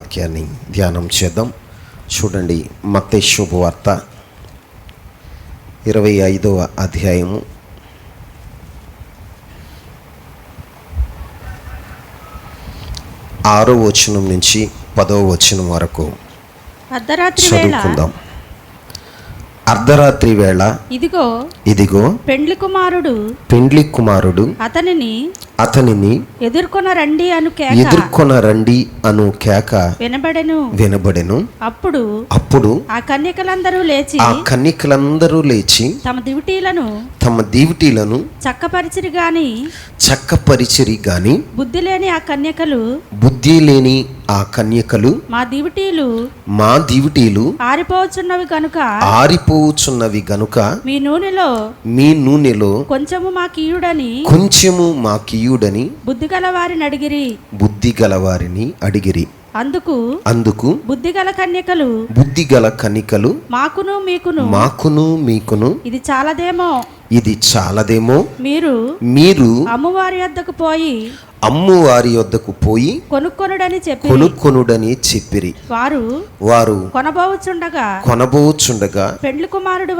వాక్యాన్ని ధ్యానం చేద్దాం. చూడండి, మత్తయి శుభవార్త 25వ అధ్యాయము 6వ వచనం నుంచి 10వ వచనం వరకు చదువుకుందాం. అర్ధరాత్రి వేళ ఇదిగో పెండ్లి కుమారుడు అతనిని ఎదుర్కొన రండి అను కేక వినబడెను. అప్పుడు ఆ కన్యకలందరూ లేచి తమ దివిటీలను చక్కపరిచిరి గాని బుద్ధి లేని ఆ కన్యకలు మా దివిటీలు ఆరిపోచున్నవి గనుక మీ నూనెలో కొంచెము మాకియుడని బుద్ధి గలవారిని అడిగిరి. అందుకు బుద్ధిగల కన్యకలు మాకును మీకును ఇది చాలదేమో మీరు అమ్మవారి యొద్దకు పోయి కొనుక్కొనుడని చెప్పిరి. వారు కొనబోచుండగా పెండ్లి కుమారుడు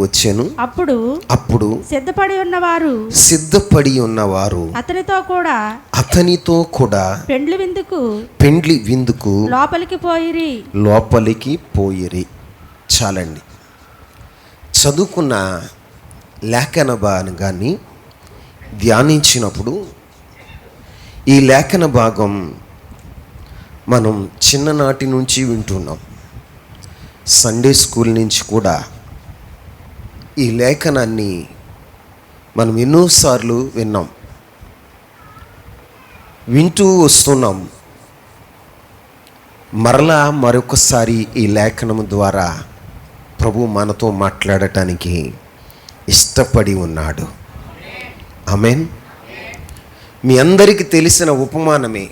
వచ్చెను. అప్పుడు సిద్ధపడి ఉన్నవారు అతనితో కూడా పెండ్లి విందుకు లోపలికి పోయిరి. చాలండి. చదువుకున్న లేఖన భాగాన్ని ధ్యానించినప్పుడు ఈ లేఖన భాగం మనం చిన్ననాటి నుంచి వింటున్నాం. సండే స్కూల్ నుంచి కూడా ఈ లేఖనాన్ని మనం ఎన్నోసార్లు వింటూ వస్తున్నాం. మరలా మరొకసారి ఈ లేఖనం ద్వారా ప్రభు మనతో మాట్లాడటానికి ఇష్టపడి ఉన్నాడు. ఆమేన్. మీ అందరికీ తెలిసిన ఉపమానమే.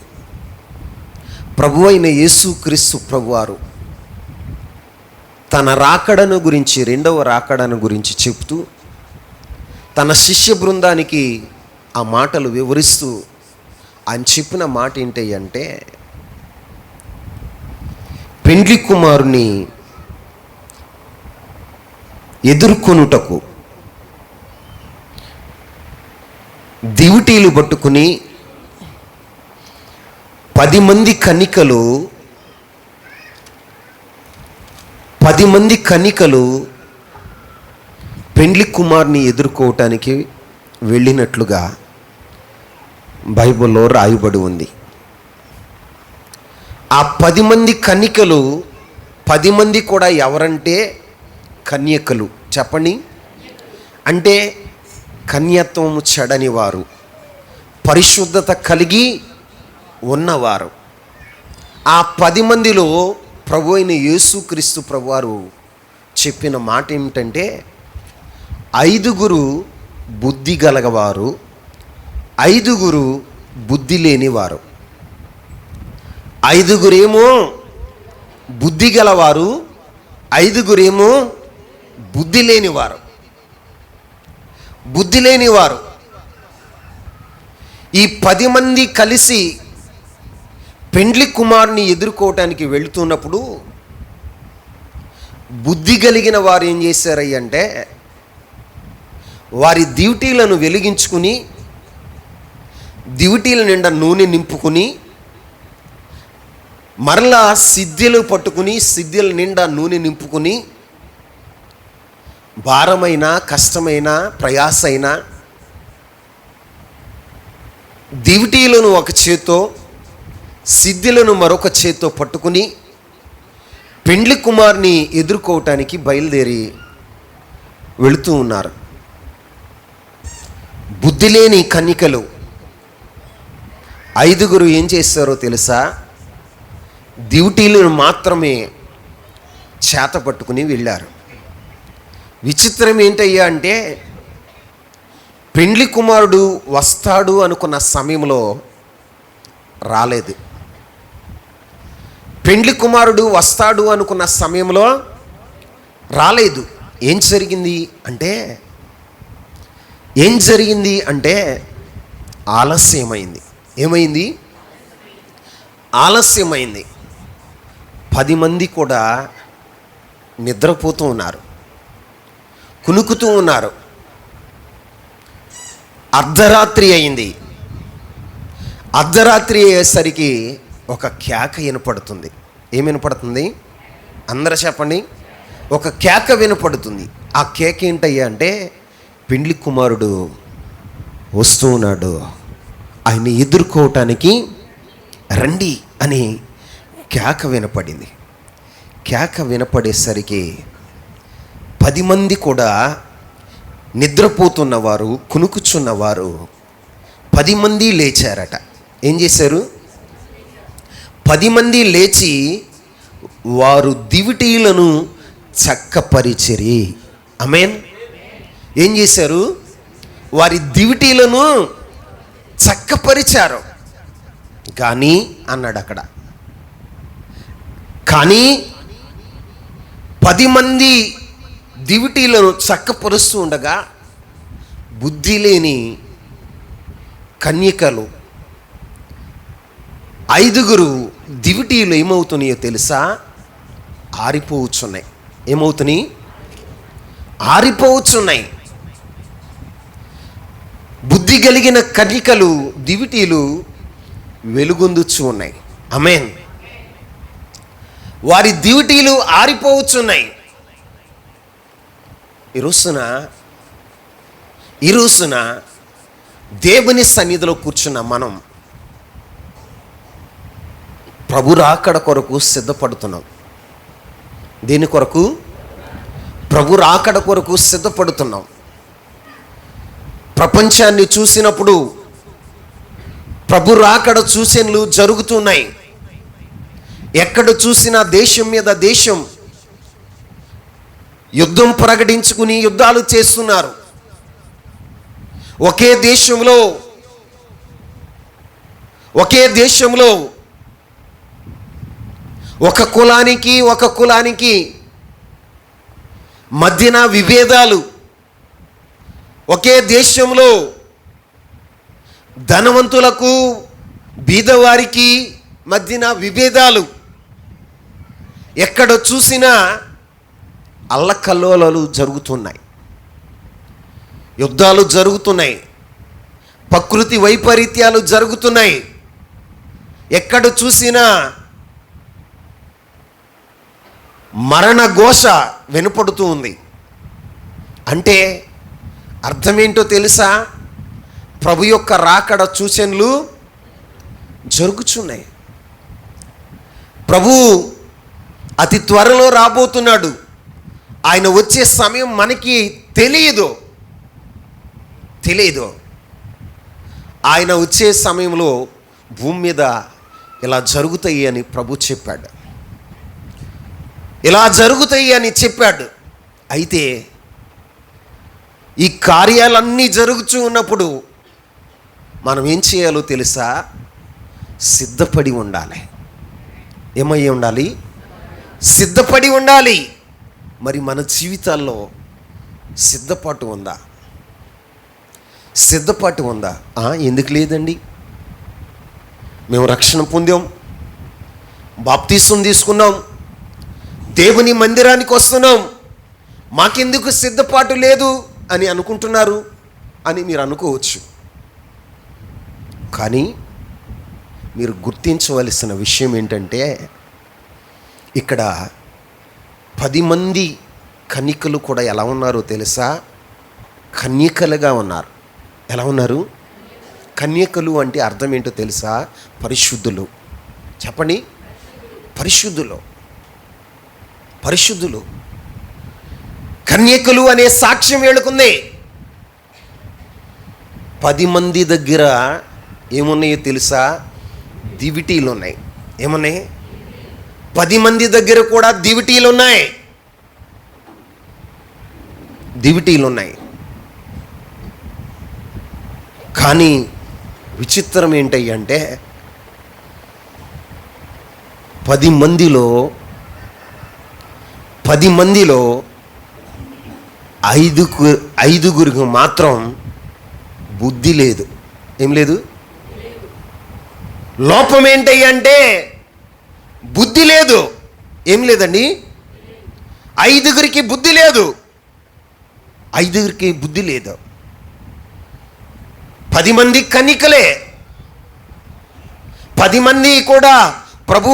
ప్రభువైన యేసుక్రీస్తు ప్రభువారు తన రాకడను గురించి, రెండవ రాకడను గురించి చెప్తూ తన శిష్య బృందానికి ఆ మాటలు వివరిస్తూ ఆయన చెప్పిన మాట ఏంటి అంటే, పెండ్లి కుమారుని ఎదుర్కొనుటకు దివిటీలు పట్టుకుని 10 మంది కన్నికలు పెండ్లి కుమారుని ఎదుర్కోవటానికి వెళ్ళినట్లుగా బైబిల్లో రాయబడి ఉంది. ఆ 10 మంది కన్నికలు 10 మంది కూడా ఎవరంటే కన్యకలు. చెప్పండి. అంటే కన్యత్వము చెడని వారు, పరిశుద్ధత కలిగి ఉన్నవారు. ఆ 10 మందిలో ప్రభు అయిన యేసుక్రీస్తు ప్రభువారు చెప్పిన మాట ఏమిటంటే, 5 బుద్ధి గలవారు, 5 బుద్ధి లేనివారు. 5 బుద్ధి గలవారు, 5 బుద్ధి లేనివారు. ఈ 10 మంది కలిసి పెండ్లి కుమారుని ఎదుర్కోవటానికి వెళుతున్నప్పుడు బుద్ధి కలిగిన వారు ఏం చేశారంటే, వారి దివిటీలను వెలిగించుకుని దివిటీల నిండా నూనె నింపుకుని మరలా సిద్ధెలు పట్టుకుని సిద్ధెల నిండా నూనె నింపుకుని భారమైన, కష్టమైన, ప్రయాసైన దివిటీలను ఒక చేత్తో, సిద్ధులను మరొక చేత్తో పట్టుకుని పెండ్లి కుమారుని ఎదుర్కోవటానికి బయలుదేరి వెళుతూ ఉన్నారు. బుద్ధి లేని కన్యకలు 5 ఏం చేశారో తెలుసా? దివిటీలను మాత్రమే చేత పట్టుకుని వెళ్ళారు. విచిత్రం ఏంటయ్యా అంటే, పెండ్లి కుమారుడు వస్తాడు అనుకున్న సమయంలో రాలేదు. పెండ్లి కుమారుడు వస్తాడు అనుకున్న సమయంలో రాలేదు. ఏం జరిగింది అంటే ఆలస్యమైంది. ఏమైంది? ఆలస్యమైంది. 10 మంది కూడా నిద్రపోతూ ఉన్నారు, కునుకుతూ ఉన్నారు. అర్ధరాత్రి అయింది. అర్ధరాత్రి అయ్యేసరికి ఒక కేక వినపడుతుంది. ఏం వినపడుతుంది? అందరూ చెప్పండి. ఒక కేక వినపడుతుంది. ఆ కేక ఏంటయ్యా అంటే, పెండ్లి కుమారుడు వస్తూ ఉన్నాడు, ఆయన్ని ఎదుర్కోవటానికి రండి అని కేక వినపడింది. కేక వినపడేసరికి 10 మంది కూడా నిద్రపోతున్నవారు, కునుకుచున్నవారు 10 మంది లేచారట. ఏం చేశారు? 10 మంది లేచి వారు దివిటీలను చక్కపరిచిరి. ఆమేన్. ఏం చేశారు? వారి దివిటీలను చక్కపరిచారు. కానీ అన్నాడు అక్కడ, కానీ 10 మంది దివిటీలను చక్కపరుస్తూ ఉండగా బుద్ధి లేని కన్యకలు 5 దివిటీలు ఏమవుతున్నాయో తెలుసా? ఆరిపోవచ్చున్నాయి. ఏమవుతున్నాయి? ఆరిపోవచ్చున్నాయి. బుద్ధి కలిగిన కన్యకలు దివిటీలు వెలుగొందుచు ఉన్నాయి. ఆమేన్. వారి దివిటీలు ఆరిపోవచ్చున్నాయి. ఈ రోజున దేవుని సన్నిధిలో కూర్చున్న మనం ప్రభు రాకడ కొరకు సిద్ధపడుతున్నాం. దేని కొరకు? ప్రభు రాకడ కొరకు సిద్ధపడుతున్నాం. ప్రపంచాన్ని చూసినప్పుడు ప్రభు రాకడ సూచనలు జరుగుతున్నాయి. ఎక్కడ చూసినా దేశం మీద దేశం యుద్ధం ప్రకటించుకుని యుద్ధాలు చేస్తున్నారు. ఒకే దేశంలో ఒక కులానికి మధ్యన విభేదాలు. ఒకే దేశంలో ధనవంతులకు బీదవారికి మధ్యన విభేదాలు. ఎక్కడ చూసినా అల్లకల్లోలాలు జరుగుతున్నాయి, యుద్ధాలు జరుగుతున్నాయి, ప్రకృతి వైపరీత్యాలు జరుగుతున్నాయి. ఎక్కడ చూసినా మరణ ఘోష వినపడుతూ ఉంది. అంటే అర్థమేంటో తెలుసా? ప్రభు యొక్క రాకడ సూచనలు జరుగుతున్నాయి. ప్రభు అతి త్వరలో రాబోతున్నాడు. ఆయన వచ్చే సమయం మనకి తెలియదు. ఆయన వచ్చే సమయంలో భూమి మీద ఇలా జరుగుతాయి అని ప్రభు చెప్పాడు. ఇలా జరుగుతాయి అని చెప్పాడు. అయితే ఈ కార్యాలన్నీ జరుగుతూ ఉన్నప్పుడు మనం ఏం చేయాలో తెలుసా? సిద్ధపడి ఉండాలి. ఏమై ఉండాలి? సిద్ధపడి ఉండాలి. మరి మన జీవితాల్లో సిద్ధపాటు ఉందా? సిద్ధపాటు ఉందా? ఎందుకు లేదండి? మేము రక్షణ పొందాం, బాప్తీసం తీసుకున్నాం, దేవుని మందిరానికి వస్తున్నాం, మాకెందుకు సిద్ధపాటు లేదు అని అనుకుంటున్నారు అని మీరు అనుకోవచ్చు. కానీ మీరు గుర్తించవలసిన విషయం ఏంటంటే, ఇక్కడ 10 మంది కన్యకలు కూడా ఎలా ఉన్నారో తెలుసా? కన్యకలుగా ఉన్నారు. ఎలా ఉన్నారు? కన్యకలు అంటే అర్థం ఏంటో తెలుసా? పరిశుద్ధులు. చెప్పండి. పరిశుద్ధులు. కన్యకలు అనే సాక్ష్యం వేడుకుంది. 10 మంది దగ్గర ఏమున్నాయో తెలుసా? దివిటీలు ఉన్నాయి. ఏమున్నాయి? 10 మంది దగ్గర కూడా దివిటీలు ఉన్నాయి. కానీ విచిత్రం ఏంటంటే 10 మందిలో 5గురికి మాత్రం బుద్ధి లేదు. ఏం లేదు? లోపం ఏంటి అంటే బుద్ధి లేదు. ఏం లేదండి? 5గురికి బుద్ధి లేదు. 5గురికి బుద్ధి లేదు. 10 మంది కన్నికలే. 10 మంది కూడా ప్రభు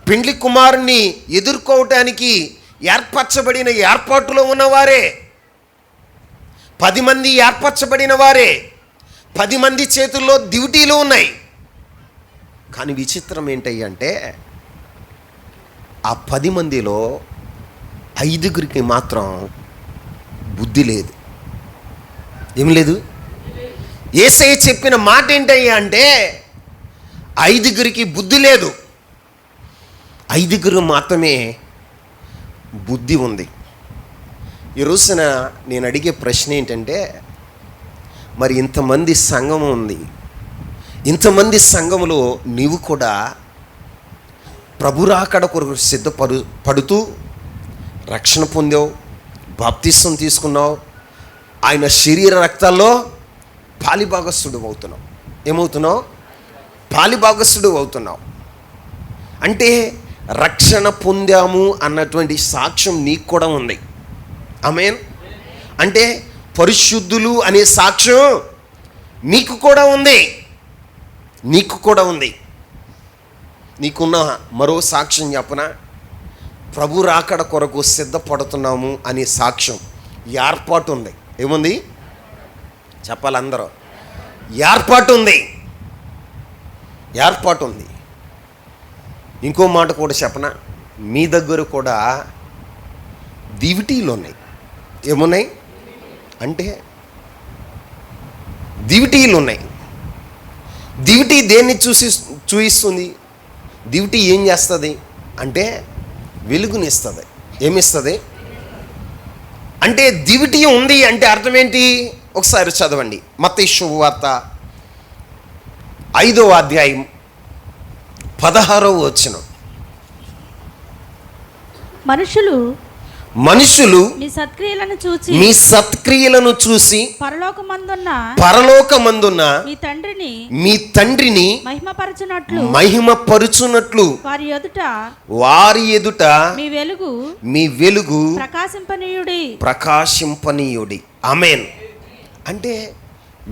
పెండ్లి కుమారుని ఎదుర్కోవటానికి ఏర్పరచబడిన ఏర్పాటులో ఉన్నవారే. 10 మంది ఏర్పరచబడిన వారే. 10 మంది చేతుల్లో డ్యూటీలు ఉన్నాయి. కానీ విచిత్రం ఏంటంటే ఆ 10 మందిలో 5గురికి మాత్రం బుద్ధి లేదు. ఏం లేదు? యేసయ్య చెప్పిన మాట ఏంటయ్యా అంటే 5గురికి బుద్ధి లేదు, 5గురు మాత్రమే బుద్ధి ఉంది. ఈ రోజున నేను అడిగే ప్రశ్న ఏంటంటే, మరి ఇంతమంది సంఘం ఉంది, ఇంతమంది సంఘములో నీవు కూడా ప్రభు రాకడ కొరకు పడుతూ రక్షణ పొందావు, బాప్తిసం తీసుకున్నావు, ఆయన శరీర రక్తాల్లో పాలిభాగస్థుడు అవుతున్నావు. ఏమవుతున్నావు? పాలిభాగస్థుడు అవుతున్నావు. అంటే రక్షణ పొందాము అన్నటువంటి సాక్ష్యం నీకు కూడా ఉంది. ఆమేన్. అంటే పరిశుద్ధులు అనే సాక్ష్యం నీకు కూడా ఉంది. నీకు కూడా ఉంది. నీకున్న మరో సాక్ష్యం చెప్పనా? ప్రభు రాకడ కొరకు సిద్ధపడుతున్నాము అనే సాక్ష్యం, ఏర్పాటు ఉంది. ఏముంది చెప్పాలి అందరూ? ఏర్పాటు ఉంది. ఏర్పాటు ఉంది. ఇంకో మాట కూడా చెప్పనా? మీ దగ్గర కూడా దివిటీలు ఉన్నాయి. ఏమున్నాయి అంటే దివిటీలు ఉన్నాయి. దివిటీ దేన్ని చూయిస్తుంది? దివిటీ ఏం చేస్తుంది అంటే వెలుగునిస్తుంది. ఏమిస్తుంది అంటే దివిటీ ఉంది అంటే అర్థం ఏంటి? ఒకసారి చదవండి మత్తయి శుభవార్త 5వ అధ్యాయం 16వ వచనం. మనుషులు మీ సత్క్రియలను చూసి పరలోకమందున్న మీ తండ్రిని మహిమపరచునట్లు వారి ఎదుట మీ వెలుగు ప్రకాశింపనీయుడి. ఆమేన్. అంటే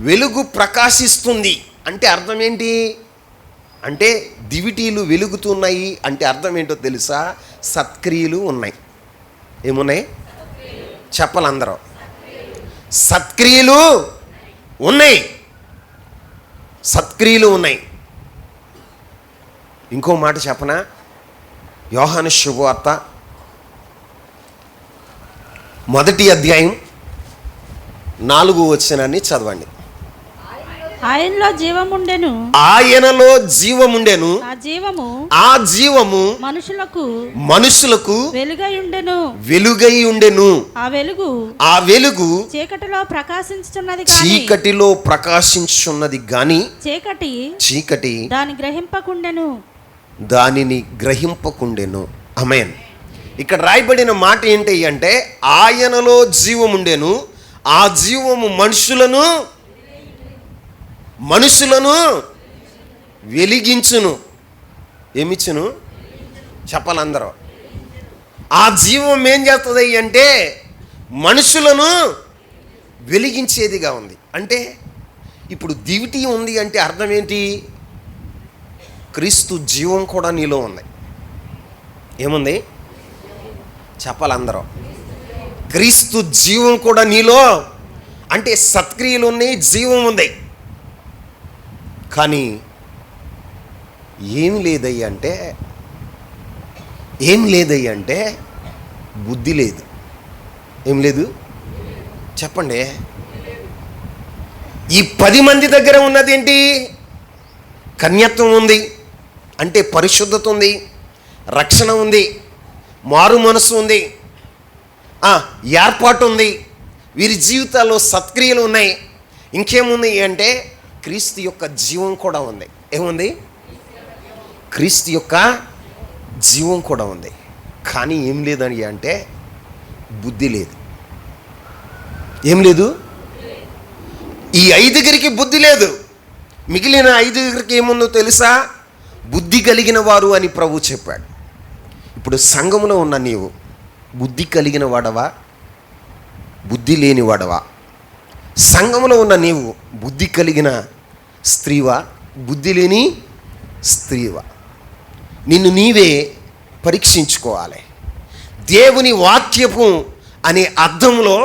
వెలుగు ప్రకాశిస్తుంది అంటే అర్థం ఏంటి అంటే దివిటీలు వెలుగుతున్నాయి అంటే అర్థం ఏంటో తెలుసా? సత్క్రియలు ఉన్నాయి. ఏమున్నాయి చెప్పాలి అందరూ? సత్క్రియలు ఉన్నాయి. సత్క్రియలు ఉన్నాయి. ఇంకో మాట చెప్పనా? యోహాను శుభవార్త 1వ అధ్యాయం 4వ వచనాన్ని చదవండి. ఆయనలో జీవముండెను, ఆ జీవము మనుషులకు వెలుగై ఉండెను, ఆ వెలుగు చీకటిలో ప్రకాశించుచున్నది గాని చీకటి దానిని గ్రహింపకుండెను. ఆమేన్. ఇక్కడ రాయబడిన మాట ఏంటి అంటే ఆయనలో జీవముండెను, ఆ జీవము మనుషులను వెలిగించును. ఏమిచ్చును చెప్పాలి అందరూ? ఆ జీవం ఏం చేస్తుంది అంటే మనుషులను వెలిగించేదిగా ఉంది. అంటే ఇప్పుడు దివిటీ ఉంది అంటే అర్థం ఏంటి? క్రీస్తు జీవం కూడా నీలో ఉంది. ఏముంది చెప్పాలి అందరూ? క్రీస్తు జీవం కూడా నీలో అంటే సత్క్రియలు ఉన్నాయి, జీవం ఉంది. కానీ ఏం లేదయ్య అంటే బుద్ధి లేదు. ఏం లేదు చెప్పండి? ఈ 10 మంది దగ్గర ఉన్నది ఏంటి? కన్యత్వం ఉంది అంటే పరిశుద్ధత ఉంది, రక్షణ ఉంది, మారు మనసు ఉంది, ఏర్పాటు ఉంది, వీరి జీవితాల్లో సత్క్రియలు ఉన్నాయి. ఇంకేముంది అంటే క్రీస్తు యొక్క జీవం కూడా ఉంది. ఏముంది? క్రీస్తు యొక్క జీవం కూడా ఉంది. కానీ ఏం లేదని అంటే బుద్ధి లేదు. ఏం లేదు? ఈ 5గురికి బుద్ధి లేదు. మిగిలిన 5 ఏముందో తెలుసా? బుద్ధి కలిగిన వారు అని ప్రభు చెప్పాడు. ఇప్పుడు సంఘంలో ఉన్న నీవు బుద్ధి కలిగిన వాడవా, బుద్ధి లేని వాడవా? సంఘంలో ఉన్న నీవు బుద్ధి కలిగిన స్త్రీవా, బుద్ధి లేని స్త్రీవా? నిన్ను నీవే పరీక్షించుకోవాలి. దేవుని వాక్యపు అనే అర్థంలో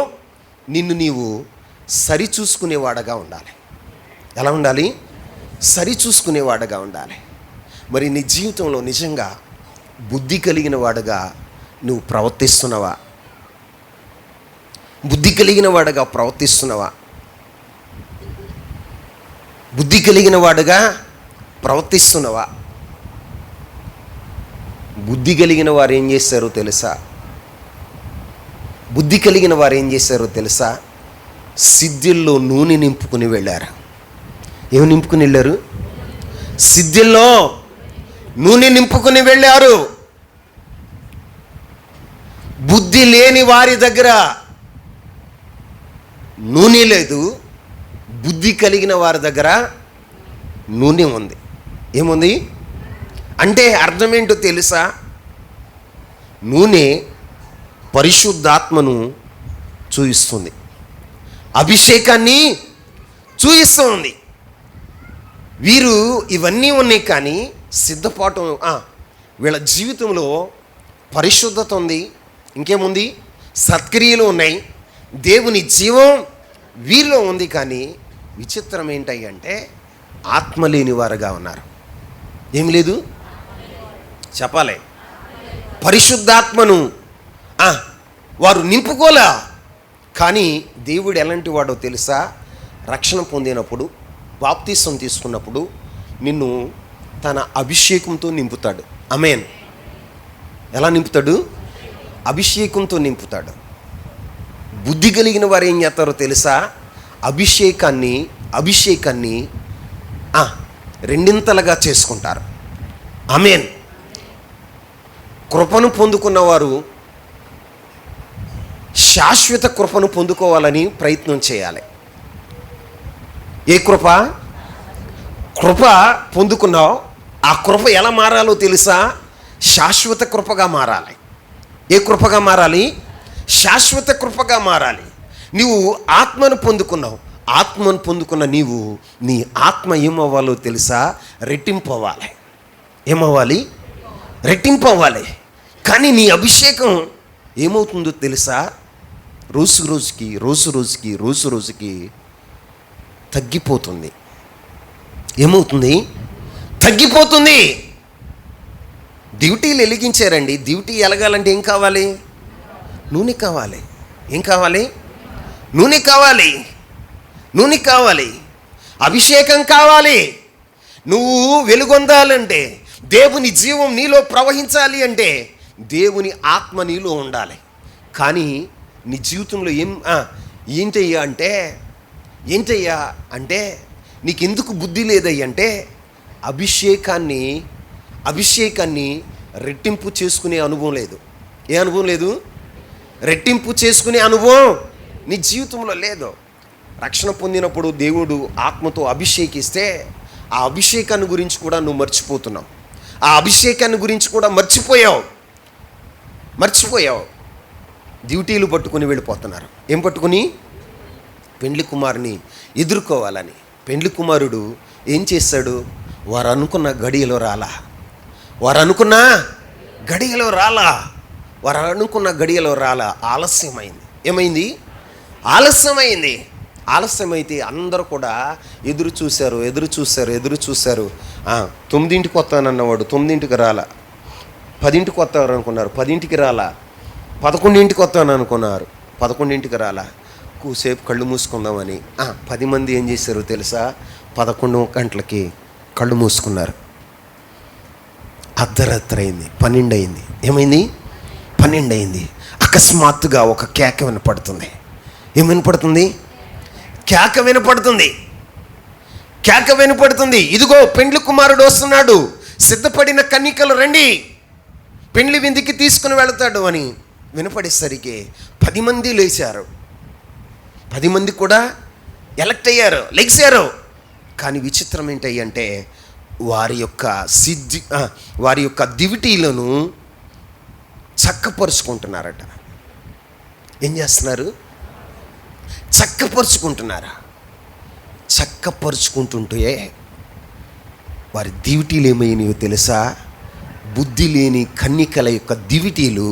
నిన్ను నీవు సరిచూసుకునేవాడగా ఉండాలి. ఎలా ఉండాలి? సరిచూసుకునేవాడగా ఉండాలి. మరి నీ జీవితంలో నిజంగా బుద్ధి కలిగిన వాడుగా నువ్వు ప్రవర్తిస్తున్నావా? బుద్ధి కలిగిన వాడుగా ప్రవర్తిస్తున్నావా? బుద్ధి కలిగిన వాడుగా ప్రవర్తిస్తున్నావా? బుద్ధి కలిగిన వారు ఏం చేశారో తెలుసా? బుద్ధి కలిగిన వారు ఏం చేశారో తెలుసా? సిద్ధిల్లో నూనె నింపుకుని వెళ్ళారు. ఏమి నింపుకుని వెళ్ళారు? సిద్ధిల్లో నూనె నింపుకుని వెళ్ళారు. బుద్ధి లేని వారి దగ్గర నూనె లేదు, బుద్ధి కలిగిన వారి దగ్గర నూనె ఉంది. ఏముంది అంటే అర్థం ఏంటో తెలుసా? నూనె పరిశుద్ధాత్మను చూయిస్తుంది, అభిషేకాన్ని చూయిస్తుంది. వీరు ఇవన్నీ ఉన్నాయి, కానీ సిద్ధపాటు వీళ్ళ జీవితంలో పరిశుద్ధత ఉంది, ఇంకేముంది? సత్క్రియలు ఉన్నాయి, దేవుని జీవం వీరిలో ఉంది. కానీ విచిత్రం ఏంటంటే ఆత్మ లేని వారుగా ఉన్నారు. ఏం లేదు చెప్పాలి. పరిశుద్ధాత్మను వారు నింపుకోలే. కానీ దేవుడు ఎలాంటి వాడో తెలుసా? రక్షణ పొందినప్పుడు, బాప్తిసం తీసుకున్నప్పుడు నిన్ను తన అభిషేకంతో నింపుతాడు. ఆమేన్. ఎలా నింపుతాడు? అభిషేకంతో నింపుతాడు. బుద్ధి కలిగిన వారు ఏం చేస్తారో తెలుసా? అభిషేకాన్ని రెండింతలుగా చేసుకుంటారు. ఆమేన్. కృపను పొందుకున్నవారు శాశ్వత కృపను పొందుకోవాలని ప్రయత్నం చేయాలి. ఏ కృప? కృప పొందుకున్నావు, ఆ కృప ఎలా మారాలో తెలుసా? శాశ్వత కృపగా మారాలి. ఏ కృపగా మారాలి? శాశ్వత కృపగా మారాలి. నీవు ఆత్మను పొందుకున్నావు, ఆత్మను పొందుకున్న నీవు నీ ఆత్మ ఏమవ్వాలో తెలుసా? రెట్టింపవ్వాలి. ఏమవ్వాలి? రెట్టింపవ్వాలి. కానీ నీ అభిషేకం ఏమవుతుందో తెలుసా? రోజు రోజుకి తగ్గిపోతుంది. ఏమవుతుంది? తగ్గిపోతుంది. డ్యూటీలు వెలిగించారండి. డ్యూటీ ఎలగాలంటే ఏం కావాలి? నూనె కావాలి. ఏం కావాలి? నూనె కావాలి. నూనె కావాలి, అభిషేకం కావాలి. నువ్వు వెలుగొందాలంటే, దేవుని జీవం నీలో ప్రవహించాలి అంటే దేవుని ఆత్మ నీలో ఉండాలి. కానీ నీ జీవితంలో ఏంటయ్యా అంటే నీకెందుకు బుద్ధి లేదయ్యంటే అభిషేకాన్ని రెట్టింపు చేసుకునే అనుభవం లేదు. ఏ అనుభవం లేదు? రెట్టింపు చేసుకునే అనుభవం నీ జీవితంలో లేదు. రక్షణ పొందినప్పుడు దేవుడు ఆత్మతో అభిషేకిస్తే ఆ అభిషేకాన్ని గురించి కూడా నువ్వు మర్చిపోతున్నావు. ఆ అభిషేకాన్ని గురించి కూడా మర్చిపోయావు. డ్యూటీలు పట్టుకుని వెళ్ళిపోతున్నారు. ఏం పట్టుకుని? పెండ్లి కుమారుని ఎదుర్కోవాలని. పెండ్లి కుమారుడు ఏం చేశాడు? వారు అనుకున్న గడియలో రాలా. ఆలస్యమైంది. ఏమైంది? ఆలస్యమైతే అందరూ కూడా ఎదురు చూశారు. 9ంటికి వస్తానన్నవాడు 9ంటికి రాలా. 10ంటికి వస్తారు అనుకున్నారు, 10ంటికి రాలా. 11ంటికి వస్తాను అనుకున్నారు, 11ంటికి రాలా. కూసేపు కళ్ళు మూసుకుందామని 10 మంది ఏం చేశారు తెలుసా? 11 గంటలకి కళ్ళు మూసుకున్నారు. అర్ధరాత్రి అయింది, 12 అయింది. ఏమైంది? 12 అయింది. అకస్మాత్తుగా ఒక కేక వినపడుతుంది. ఏం వినపడుతుంది? కేక వినపడుతుంది. ఇదిగో పెండ్లి కుమారుడు వస్తున్నాడు, సిద్ధపడిన కన్యకలు రండి, పెండ్లి విందుకి తీసుకుని వెళతాడు అని వినపడేసరికి 10 మంది లేచారు. 10 మంది కూడా ఎలక్ట్ అయ్యారు, లెగిశారు. కానీ విచిత్రం ఏంటంటే వారి యొక్క దివిటీలను చక్కపరుచుకుంటున్నారట. ఏం చేస్తున్నారు? చక్కపరుచుకుంటున్నారా? చక్కపరుచుకుంటుంటే వారి దివిటీలు ఏమైనాయో తెలుసా? బుద్ధి లేని కన్నికల యొక్క దివిటీలు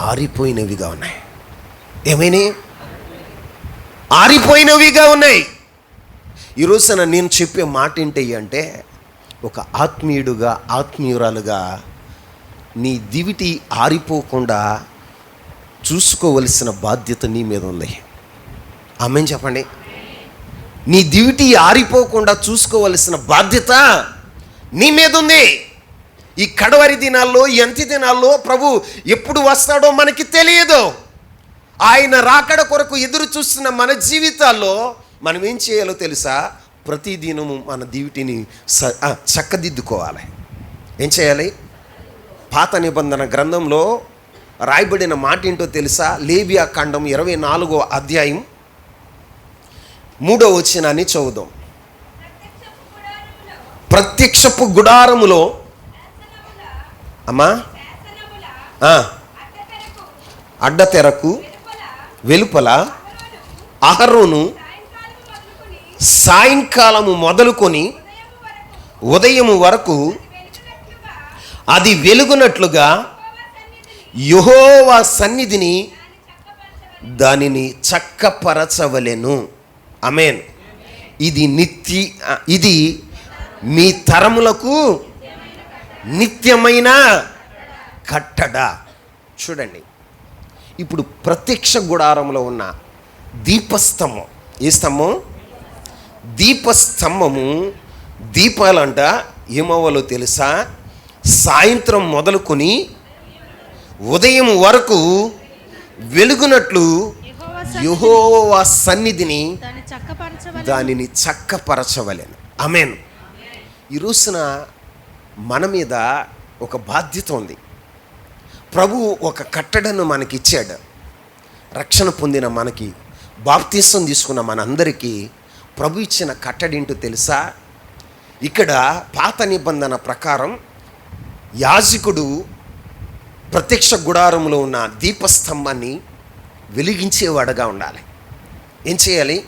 ఆరిపోయినవిగా ఉన్నాయి. ఏమైనాయి? ఆరిపోయినవిగా ఉన్నాయి. ఈరోజున నేను చెప్పే మాట ఏంటి అంటే, ఒక ఆత్మీయుడుగా, ఆత్మీయురాలుగా నీ దివిటి ఆరిపోకుండా చూసుకోవలసిన బాధ్యత నీ మీద ఉంది. ఆమేన్ చెప్పండి. నీ దివిటి ఆరిపోకుండా చూసుకోవలసిన బాధ్యత నీ మీద ఉంది. ఈ కడవరి దినాల్లో, ఈ అంత్య దినాల్లో ప్రభు ఎప్పుడు వస్తాడో మనకి తెలియదు. ఆయన రాకడ కొరకు ఎదురు చూస్తున్న మన జీవితాల్లో మనం ఏం చేయాలో తెలుసా? ప్రతిదినము మన దివిటిని చక్కదిద్దుకోవాలి. ఏం చేయాలి? పాత నిబంధన గ్రంథంలో రాయబడిన మాట ఏంటో తెలుసా? లేవియా కాండం 24వ అధ్యాయం 3వ వచనాన్ని చదువుదాం. ప్రత్యక్షపు గుడారములో అమ్మా అడ్డతెరకు వెలుపల అహరోను సాయంకాలము మొదలుకొని ఉదయము వరకు అది వెలుగునట్లుగా యెహోవా సన్నిధిని దానిని చక్కపరచవలెను. ఆమేన్. ఇది మీ తరములకు నిత్యమైన కట్టడ. చూడండి, ఇప్పుడు ప్రత్యక్ష గుడారంలో ఉన్న దీపస్తంభం, ఏ స్తంభం? దీపస్తంభము. దీపాలంట ఏమవ్వాలో తెలుసా? సాయంత్రం మొదలుకొని ఉదయం వరకు వెలుగునట్లు యెహోవా సన్నిధిని దానిని చక్కపరచవలెను. ఆమేన్. ఈ రోజున మన మీద ఒక బాధ్యత ఉంది. ప్రభు ఒక కట్టడను మనకిచ్చాడు. రక్షణ పొందిన మనకి, బాప్తిసం తీసుకున్న మనందరికీ ప్రభు ఇచ్చిన కట్టడేంటో తెలుసా? ఇక్కడ పాత నిబంధన ప్రకారం యాజకుడు ప్రత్యక్ష గుడారంలో ఉన్న దీపస్తంభాన్ని వెలిగించేవాడుగా ఉండాలి. ఏం చేయాలి?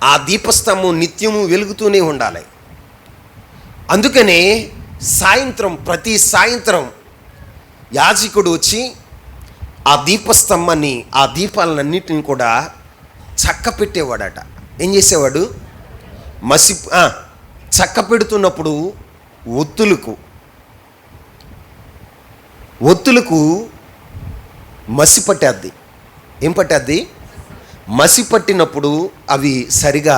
ఆ దీపస్తంభం నిత్యము వెలుగుతూనే ఉండాలి. అందుకనే ప్రతి సాయంత్రం యాజకుడు వచ్చి ఆ దీపస్తంభాన్ని, ఆ దీపాలన్నింటిని కూడా చక్క పెట్టేవాడట. ఏం చేసేవాడు? చక్క పెడుతున్నప్పుడు ఒత్తులకు మసి పట్టేద్ది. ఏం పట్టేద్ది? మసి పట్టినప్పుడు అవి సరిగా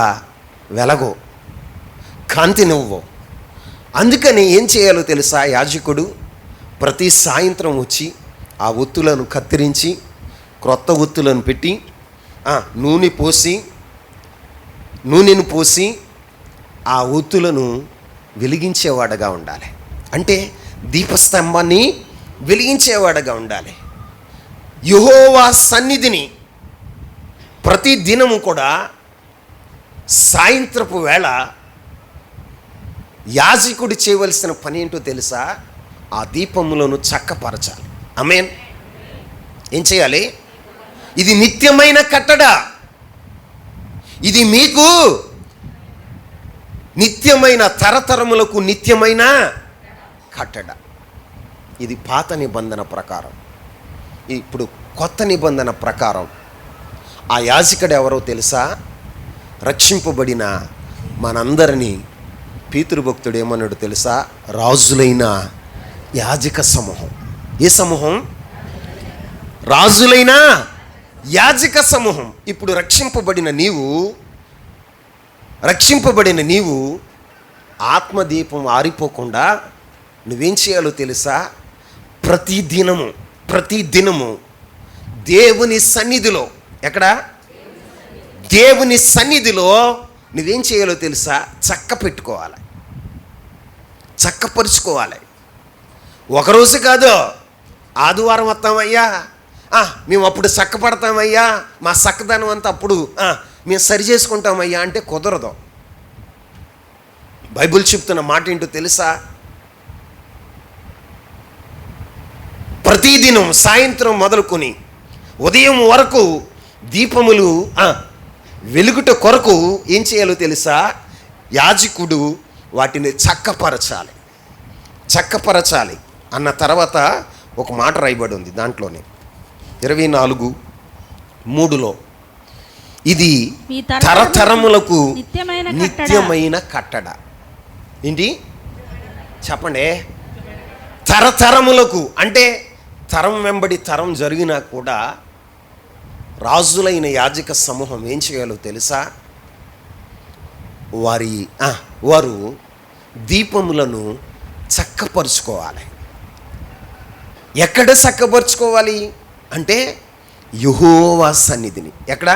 వెలగో, కాంతినివ్వవు. అందుకని ఏం చేయాలో తెలుసా? యాజకుడు ప్రతి సాయంత్రం వచ్చి ఆ ఒత్తులను కత్తిరించి క్రొత్త ఒత్తులను పెట్టి నూనెను పోసి ఆ ఒత్తులను వెలిగించేవాడుగా ఉండాలి. అంటే దీపస్తంభాన్ని వెలిగించేవాడుగా ఉండాలి. యెహోవా సన్నిధిని ప్రతి దినము కూడా సాయంత్రపు వేళ యాజకుడు చేయవలసిన పని ఏంటో తెలుసా? ఆ దీపములను చక్కపరచాలి. ఆమేన్. ఏం చేయాలి? ఇది నిత్యమైన కట్టడ. ఇది మీకు నిత్యమైన, తరతరములకు నిత్యమైన కట్టడ. ఇది పాత నిబంధన ప్రకారం. ఇప్పుడు కొత్త నిబంధన ప్రకారం ఆ యాజకుడు ఎవరో తెలుసా? రక్షింపబడిన మనందరినీ పీతృభక్తుడు ఏమన్నాడు తెలుసా? రాజులైన యాజక సమూహం. ఏ సమూహం? రాజులైన యాజక సమూహం. ఇప్పుడు రక్షింపబడిన నీవు ఆత్మదీపం ఆరిపోకుండా నువ్వేం చేయాలో తెలుసా? ప్రతిదినము దేవుని సన్నిధిలో, ఎక్కడ? దేవుని సన్నిధిలో నువ్వేం చేయాలో తెలుసా? చక్క పెట్టుకోవాలి, చక్కపరుచుకోవాలి. ఒకరోజు కాదు, ఆదివారం వస్తామయ్యా, మేము అప్పుడు చక్కపడతామయ్యా, మా చక్కదనం అంతా అప్పుడు మేము సరి చేసుకుంటామయ్యా అంటే కుదరదు. బైబిల్ చెప్తున్న మాట ఏంటో తెలుసా? ప్రతిదినం సాయంత్రం మొదలుకొని ఉదయం వరకు దీపములు వెలుగుట కొరకు ఏం చేయాలో తెలుసా? యాజకుడు వాటిని చక్కపరచాలి అన్న తర్వాత ఒక మాట రాయబడి ఉంది దాంట్లోనే 24:3 ఇది తరతరములకు నిత్యమైన కట్టడ. ఏంటి చెప్పండి? తరతరములకు అంటే తరం వెంబడి తరం జరిగినా కూడా రాజులైన యాజక సమూహం ఏం చేయాలో తెలుసా? వారు దీపములను చక్కపరుచుకోవాలి. ఎక్కడ చక్కపరుచుకోవాలి అంటే యెహోవా సన్నిధిని. ఎక్కడ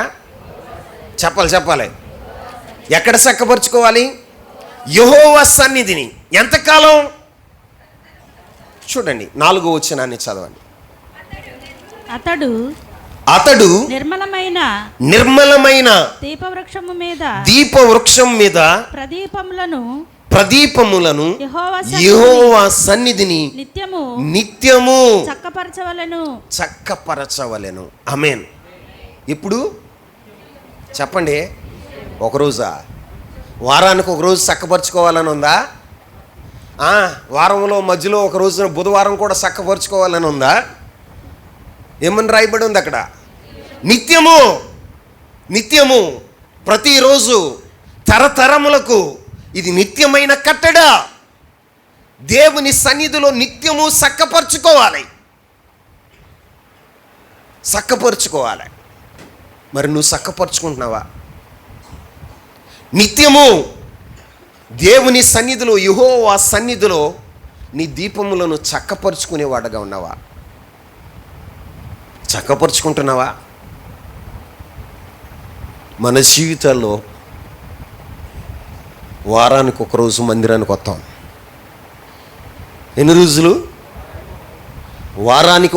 చెప్పాలి ఎక్కడ చక్కపరుచుకోవాలి? యెహోవా సన్నిధిని. ఎంతకాలం? చూడండి 4వ వచనాన్ని చదవండి. అతడు నిర్మలమైన దీపవృక్షం మీద ప్రదీపములను యెహోవా సన్నిధిని నిత్యము చక్కపరచవలెను. ఆమేన్. ఇప్పుడు చెప్పండి, ఒకరోజా? వారానికి ఒకరోజు చక్కపరుచుకోవాలని ఉందా? వారంలో మధ్యలో ఒక రోజున బుధవారం కూడా చక్కపరుచుకోవాలని ఉందా? ఏమని రాయబడి ఉంది అక్కడ? నిత్యము ప్రతిరోజు తరతరములకు ఇది నిత్యమైన కట్టడ. దేవుని సన్నిధిలో నిత్యము చక్కపరుచుకోవాలి. మరి నువ్వు చక్కపరుచుకుంటున్నావా? నిత్యము దేవుని సన్నిధిలో, యెహోవా సన్నిధిలో నీ దీపములను చక్కపరుచుకునేవాడుగా ఉన్నావా? చక్కపరుచుకుంటున్నావా? మన జీవితాల్లో వారానికి ఒకరోజు మందిరానికి వస్తాం. ఎన్ని రోజులు? వారానికి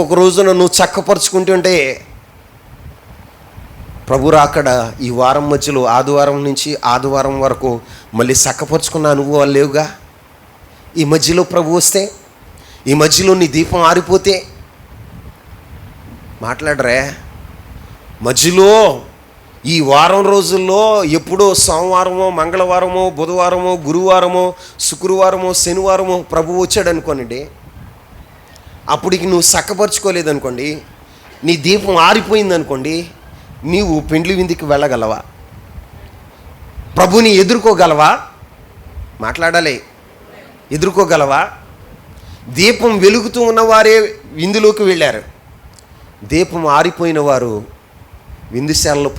ఒక రోజున నువ్వు చక్కపరుచుకుంటుంటే ప్రభు రాకడ ఈ వారం మధ్యలో ఆదివారం నుంచి ఆదివారం వరకు మళ్ళీ చక్కపరుచుకున్న అనుభవాలు లేవుగా. ఈ మధ్యలో ప్రభు వస్తే, ఈ మధ్యలో నీ దీపం ఆరిపోతే మాట్లాడరే. మధ్యలో ఈ వారం రోజుల్లో ఎప్పుడో సోమవారమో, మంగళవారమో, బుధవారమో, గురువారమో, శుక్రవారమో, శనివారమో ప్రభు వచ్చాడు అనుకోండి. అప్పటికి నువ్వు చక్కపరుచుకోలేదనుకోండి, నీ దీపం ఆరిపోయింది అనుకోండి, నీవు పెండ్లి విందుకి వెళ్ళగలవా? ప్రభుని ఎదుర్కోగలవా? మాట్లాడాలి. ఎదుర్కోగలవా? దీపం వెలుగుతూ ఉన్నవారే విందులోకి వెళ్ళారు. దీపం ఆరిపోయిన వారు విందుశాలలో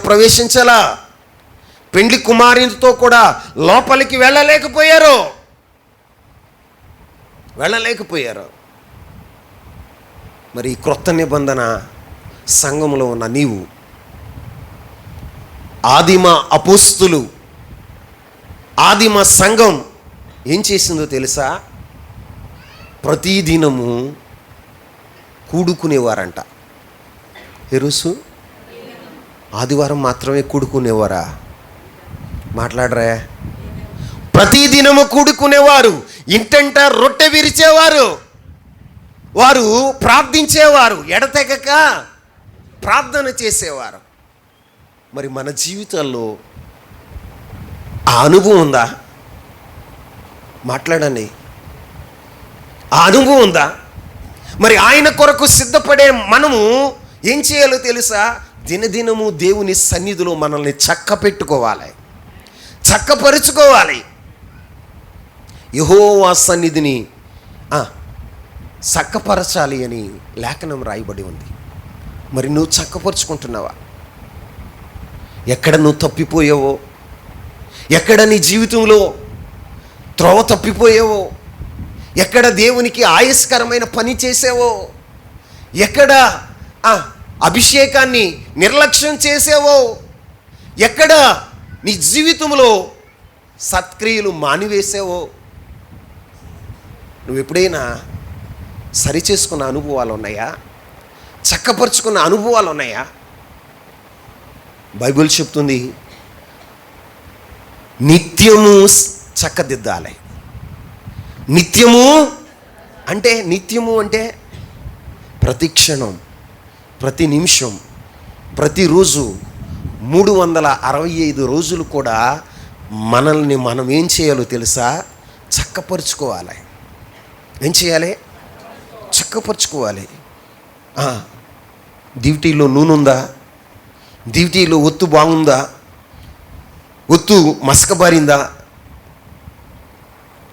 ప్రవేశించాలా. పెండ్లి కుమారునితో కూడా లోపలికి వెళ్ళలేకపోయారు. మరి క్రొత్త నిబంధన సంఘంలో ఉన్న నీవు, ఆదిమ అపోస్తులు, ఆదిమ సంఘం ఏం చేసిందో తెలుసా? ప్రతిదినము కూడుకునేవారంట. ఎరుసు ఆదివారం మాత్రమే కూడుకునేవారా? మాట్లాడరా. ప్రతిదినము కూడుకునేవారు, ఇంటంట రొట్టె విరిచేవారు, వారు ప్రార్థించేవారు, ఎడతెగక ప్రార్థన చేసేవారు. మరి మన జీవితాల్లో ఆ అనుభవం ఉందా? మాట్లాడండి. ఆ అనుభవం ఉందా? మరి ఆయన కొరకు సిద్ధపడే మనము ఏం చేయాలో తెలుసా? దినదినము దేవుని సన్నిధిలో మనల్ని చక్కపరుచుకోవాలి. యెహోవా సన్నిధిని చక్కపరచాలి అని లేఖనం రాయబడి ఉంది. మరి నువ్వు చక్కపరుచుకుంటున్నావా? ఎక్కడ నువ్వు తప్పిపోయావో, ఎక్కడ నీ జీవితంలో త్రోవ తప్పిపోయావో, ఎక్కడ దేవునికి ఆయాస్కరమైన పని చేసావో, ఎక్కడ అభిషేకాన్ని నిర్లక్ష్యం చేసావో, ఎక్కడ నీ జీవితంలో సత్క్రియలు మానివేసావో, నువ్వు ఎప్పుడైనా సరిచేసుకున్న అనుభవాలు ఉన్నాయా? చక్కపరుచుకున్న అనుభవాలు ఉన్నాయా? బైబిల్ చెప్తుంది నిత్యము చక్కదిద్దాలి. నిత్యము అంటే ప్రతి క్షణం, ప్రతి నిమిషం, ప్రతిరోజు 365 రోజులు కూడా మనల్ని మనం ఏం చేయాలో తెలుసా? చక్కపరుచుకోవాలి. ఏం చేయాలి? చక్కపరుచుకోవాలి. దివిటీలో నూనె ఉందా? దివిటీలో ఒత్తు బాగుందా? ఒత్తు మసకబారిందా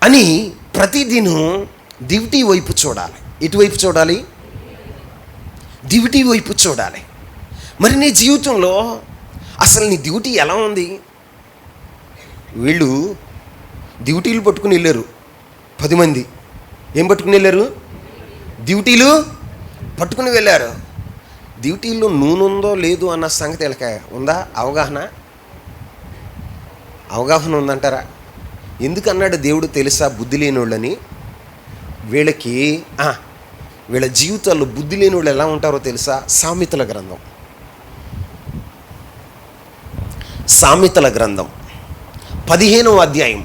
అని ప్రతిదినం దివిటీ వైపు చూడాలి. ఎటువైపు చూడాలి? దివిటీ వైపు చూడాలి. మరి నీ జీవితంలో అసలు నీ డ్యూటీ ఎలా ఉంది? వీళ్ళు డ్యూటీలు పట్టుకుని వెళ్ళారు 10 మంది. ఏం పట్టుకుని వెళ్ళారు? డ్యూటీలు పట్టుకుని వెళ్ళారు. డ్యూటీల్లో నూనె ఉందో లేదు అన్న సంగతి వీళ్ళకి ఉందా? అవగాహన ఉందంటారా? ఎందుకన్నాడు దేవుడు తెలుసా? బుద్ధి లేని వాళ్ళని. వీళ్ళకి వీళ్ళ జీవితాల్లో బుద్ధి లేని వాళ్ళు ఎలా ఉంటారో తెలుసా? సామెతల గ్రంథం 15వ అధ్యాయం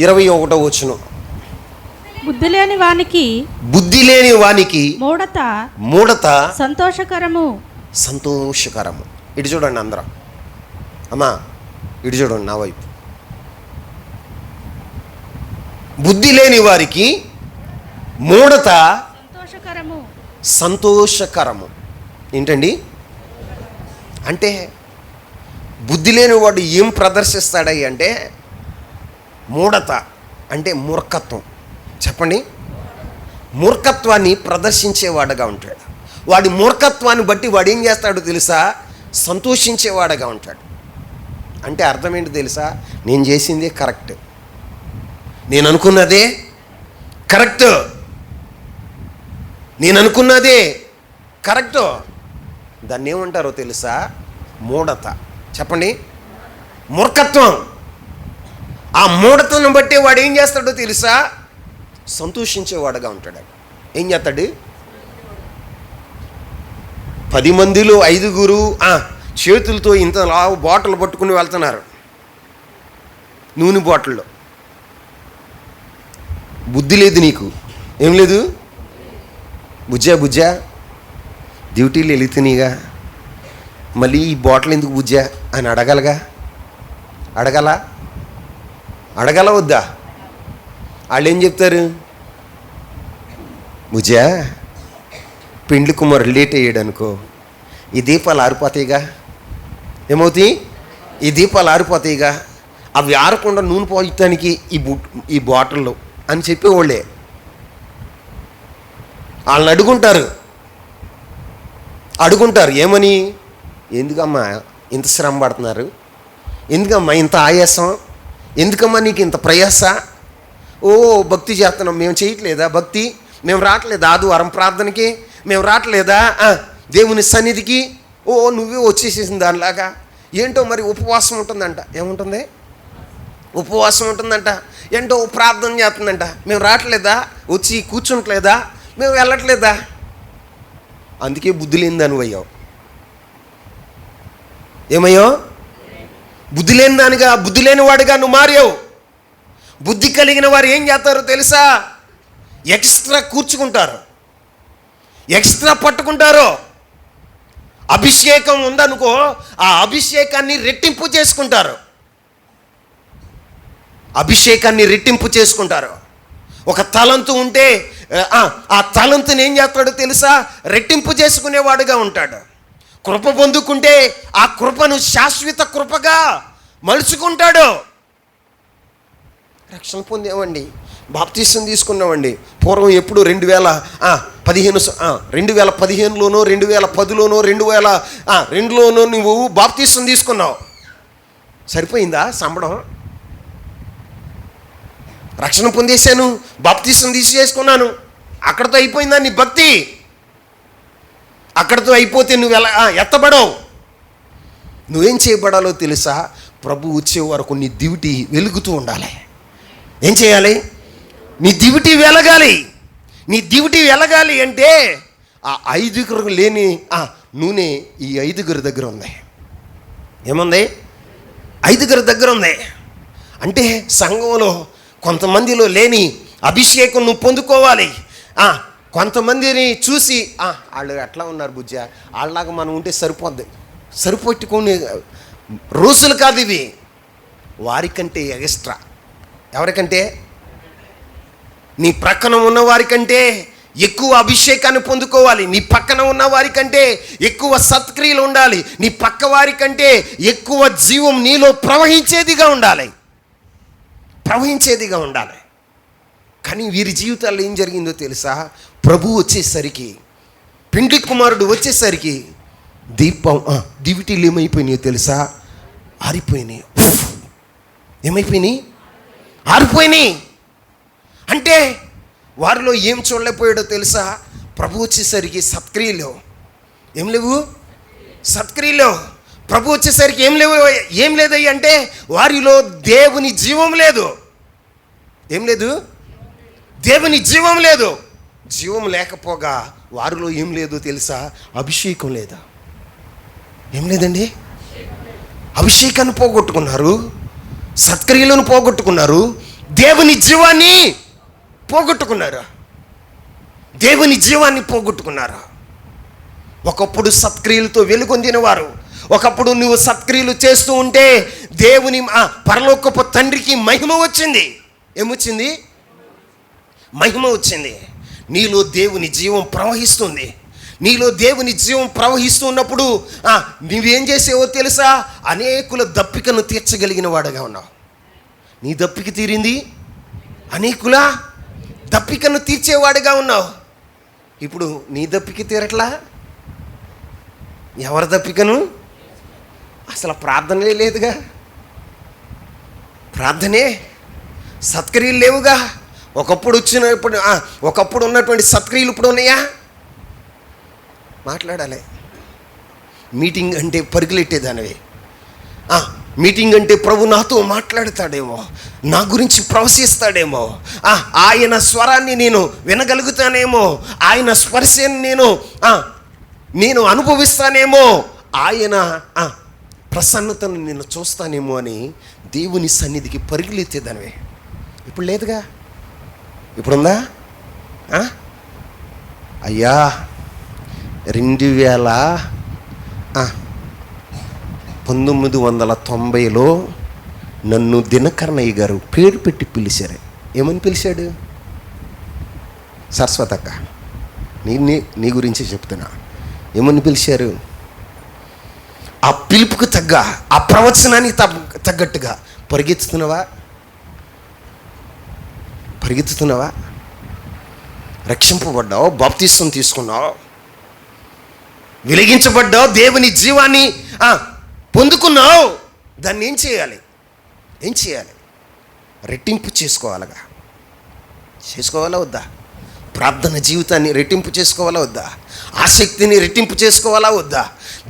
21వ వచనం. బుద్ధి లేని వానికి మూఢత సంతోషకరము. ఇటు చూడండి అందరూ. అమ్మా ఇటు చూడండి నా వైపు. బుద్ధి లేని వారికి మూఢత సంతోషకరము. ఏంటండి? అంటే బుద్ధి లేని వాడు ఏం ప్రదర్శిస్తాడయ్యి అంటే మూఢత అంటే మూర్ఖత్వం. చెప్పండి. మూర్ఖత్వాన్ని ప్రదర్శించేవాడుగా ఉంటాడు. వాడి మూర్ఖత్వాన్ని బట్టి వాడు ఏం చేస్తాడో తెలుసా? సంతోషించేవాడుగా ఉంటాడు. అంటే అర్థం ఏంటి తెలుసా? నేను చేసిందే కరెక్ట్, నేను అనుకున్నదే కరెక్ట్, దాన్ని ఏమంటారో తెలుసా? మూఢత. చెప్పండి. మూర్ఖత్వం. ఆ మూఢతను బట్టి వాడు ఏం చేస్తాడో తెలుసా? సంతోషించేవాడుగా ఉంటాడు. ఏం చేస్తాడు? 10 మందిలో 5 చేతులతో ఇంత లావు బాటిల్ పట్టుకుని వెళ్తున్నారు, నూనె బాటిల్లో. బుద్ధి లేదు నీకు. ఏం లేదు? బుజ్జా డ్యూటీలు వెళుతున్నాయిగా, మళ్ళీ ఈ బాటిల్ ఎందుకు బుజ్జా అని అడగాల వద్దా? వాళ్ళు ఏం చెప్తారు? బుజ్జా పెండ్లి కుమారుడు లేట్ అయ్యాడు అనుకో, ఈ దీపాలు ఆరిపోతాయిగా. ఏమవుతాయి? ఈ దీపాలు ఆరిపోతాయిగా. అవి ఆరకుండా నూనె పోయటానికి ఈ బాటిల్లో అని చెప్పేవాళ్ళే. వాళ్ళని అడుగుంటారు ఏమని? ఎందుకమ్మా ఇంత శ్రమ పడుతున్నారు? ఎందుకమ్మా ఇంత ఆయాసం? ఎందుకమ్మా నీకు ఇంత ప్రయాస? భక్తి చేస్తున్నాం, మేము చేయట్లేదా భక్తి? మేము రావట్లేదా ఆదివారం ప్రార్థనకి? మేము రావట్లేదా దేవుని సన్నిధికి? నువ్వే వచ్చేసేసిన దానిలాగా. ఏంటో మరి ఉపవాసం ఉంటుందంట. ఏముంటుంది? ఉపవాసం ఉంటుందంట. ఏంటో ప్రార్థన చేస్తుందంట. మేము రావట్లేదా? వచ్చి కూర్చుంటలేదా? మేము వెళ్ళట్లేదా? అందుకే బుద్ధి లేని దాని అయ్యావు. ఏమయ్యో? బుద్ధి లేని దానిగా, బుద్ధి లేని వాడిగా నువ్వు మారావు. బుద్ధి కలిగిన వారు ఏం చేస్తారో తెలుసా? ఎక్స్ట్రా కూర్చుకుంటారు, ఎక్స్ట్రా పట్టుకుంటారు. అభిషేకం ఉందనుకో, ఆ అభిషేకాన్ని రెట్టింపు చేసుకుంటారు. ఒక తలంతు ఉంటే ఆ తలంతుని ఏం చేస్తాడో తెలుసా? రెట్టింపు చేసుకునేవాడుగా ఉంటాడు. కృప పొందుకుంటే ఆ కృపను శాశ్వత కృపగా మలుచుకుంటాడు. రక్షణ పొందేవండి, బాప్తీసం తీసుకున్నామండి. పూర్వం ఎప్పుడు 2015లోనో 2010లోనో 2002లోనో నువ్వు బాప్తీసం తీసుకున్నావు. సరిపోయిందా సంబడం? రక్షణ పొందేశాను, బాప్తీసం తీసుకున్నాను, అక్కడితో అయిపోయిందా నీ భక్తి? అక్కడితో అయిపోతే నువ్వు ఎలా ఎత్తబడవు? నువ్వేం చేయబడాలో తెలుసా? ప్రభు వచ్చే వరకు నీ డ్యూటీ వెలుగుతూ ఉండాలి. ఏం చేయాలి? నీ డ్యూటీ వెలగాలి. నీ డ్యూటీ వెలగాలి అంటే ఆ 5 లేని నూనె ఈ 5 దగ్గర ఉంది. ఏముంది? 5 దగ్గర ఉంది. అంటే సంఘంలో కొంతమందిలో లేని అభిషేకం నువ్వు పొందుకోవాలి. కొంతమందిని చూసి వాళ్ళు ఎట్లా ఉన్నారు బుజ్జ, వాళ్ళలాగా మనం ఉంటే సరిపోద్ది, సరిపెట్టుకునే రోజులు కాదు ఇవి. వారికంటే ఎక్స్ట్రా. ఎవరికంటే? నీ ప్రక్కన ఉన్న వారికంటే ఎక్కువ అభిషేకాన్ని పొందుకోవాలి. నీ పక్కన ఉన్న వారికంటే ఎక్కువ సత్క్రియలు ఉండాలి. నీ పక్క వారికంటే ఎక్కువ జీవం నీలో ప్రవహించేదిగా ఉండాలి. కానీ వీరి జీవితాల్లో ఏం జరిగిందో తెలుసా? ప్రభు వచ్చేసరికి, పిండి కుమారుడు వచ్చేసరికి దివిటీలు ఏమైపోయినాయో తెలుసా? ఆరిపోయినాయి. ఏమైపోయినాయి? ఆరిపోయినాయి. అంటే వారిలో ఏం చూడలేకపోయాడో తెలుసా? ప్రభు వచ్చేసరికి సత్క్రియలు ఏం లేవు. ప్రభు వచ్చేసరికి ఏం లేదయ్యి అంటే వారిలో దేవుని జీవం లేదు. ఏం లేదు? దేవుని జీవం లేదు. జీవం లేకపోగా వారిలో ఏం లేదో తెలుసా? అభిషేకం లేదా? ఏం లేదండి. అభిషేకాన్ని పోగొట్టుకున్నారు, సత్క్రియలను పోగొట్టుకున్నారు, దేవుని జీవాన్ని పోగొట్టుకున్నారు. ఒకప్పుడు సత్క్రియలతో వెలుగొందిన వారు, ఒకప్పుడు నువ్వు సత్క్రియలు చేస్తూ ఉంటే దేవుని పరలోకపు తండ్రికి మహిమ వచ్చింది. ఏమొచ్చింది? మహిమ వచ్చింది. నీలో దేవుని జీవం ప్రవహిస్తుంది. నీలో దేవుని జీవం ప్రవహిస్తున్నప్పుడు నువ్వేం చేసేవో తెలుసా? అనేకుల దప్పికను తీర్చగలిగిన వాడుగా ఉన్నావు. నీ దప్పిక తీరింది, అనేకుల దప్పికను తీర్చేవాడుగా ఉన్నావు. ఇప్పుడు నీ దప్పిక తీరట్లా? ఎవరి దప్పికను? అసలు ప్రార్థనే లేదుగా, ప్రార్థనే, సత్క్రియలు లేవుగా. ఒకప్పుడు ఉన్నటువంటి సత్క్రియలు ఇప్పుడు ఉన్నాయా? మాట్లాడాలి. మీటింగ్ అంటే పరుగులెట్టేదానివి. మీటింగ్ అంటే ప్రభు నాతో మాట్లాడతాడేమో, నా గురించి ప్రవశిస్తాడేమో, ఆయన స్వరాన్ని నేను వినగలుగుతానేమో, ఆయన స్పర్శని నేను అనుభవిస్తానేమో, ఆయన ప్రసన్నతను నేను చూస్తానేమో అని దేవుని సన్నిధికి పరుగులెత్తేదానివే. ఇప్పుడు లేదుగా. ఇప్పుడుందా? అయ్యా 1990లో నన్ను దినకరణయ్య గారు పేరు పెట్టి పిలిచారు. ఏమని పిలిచాడు? సరస్వతక్క, నీ గురించి చెప్తున్నా. ఏమని పిలిచారు? ఆ పిలుపుకు తగ్గ, ఆ ప్రవచనానికి తగ్గట్టుగా పరిగెత్తుతున్నావా? రక్షింపబడ్డావు, బాప్తిస్వం తీసుకున్నావు, వెలిగించబడ్డావు, దేవుని జీవాన్ని పొందుకున్నావు. దాన్ని ఏం చేయాలి? రెట్టింపు చేసుకోవాలా వద్దా? ప్రార్థన జీవితాన్ని రెట్టింపు చేసుకోవాలా వద్దా? ఆసక్తిని రెట్టింపు చేసుకోవాలా వద్దా?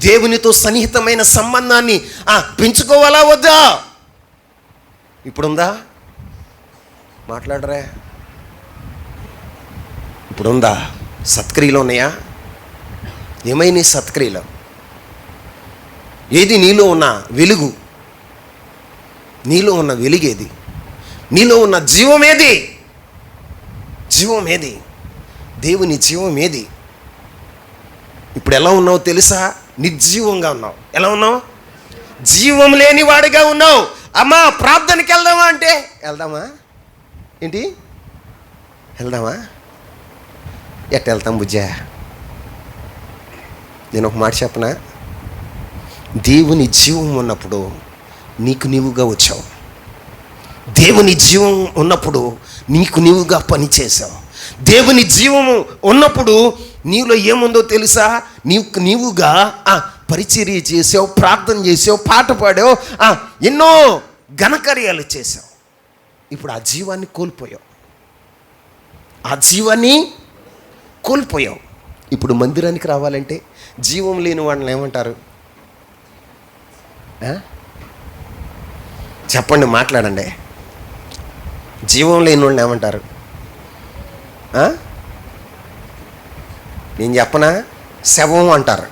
దేవునితో సన్నిహితమైన సంబంధాన్ని పెంచుకోవాలా వద్దా? ఇప్పుడుందా? మాట్లాడరా. ఇప్పుడుందా? సత్క్రియలు ఉన్నాయా? ఏమైనా సత్క్రియలు? ఏది నీలో ఉన్న వెలుగు? నీలో ఉన్న వెలుగేది? నీలో ఉన్న జీవమేది? దేవుని జీవం ఏది? ఇప్పుడు ఎలా ఉన్నావు తెలుసా? నిర్జీవంగా ఉన్నావు. ఎలా ఉన్నావు? జీవం లేని వాడిగా ఉన్నావు. అమ్మా ప్రార్థనకి వెళ్దామా అంటే వెళ్దామా? ఏంటి వెళ్దామా? ఎట్ట వెళ్తాం బుజ్జా? నేను ఒక మాట చెప్పనా? దేవుని జీవం ఉన్నప్పుడు నీకు నీవుగా వచ్చావు. దేవుని జీవం ఉన్నప్పుడు నీకు నీవుగా పనిచేసావు. దేవుని జీవము ఉన్నప్పుడు నీలో ఏముందో తెలుసా? నీవుగా పరిచర్య చేసావు, ప్రార్థన చేసావు, పాట పాడావు, ఎన్నో ఘనకార్యాలు చేసావు. ఇప్పుడు ఆ జీవాన్ని కోల్పోయావు. ఇప్పుడు మందిరానికి రావాలంటే జీవం లేని వాళ్ళని ఏమంటారు? చెప్పండి, మాట్లాడండి. జీవం లేని వాళ్ళని ఏమంటారు? నేను చెప్పనా? శవం అంటారు.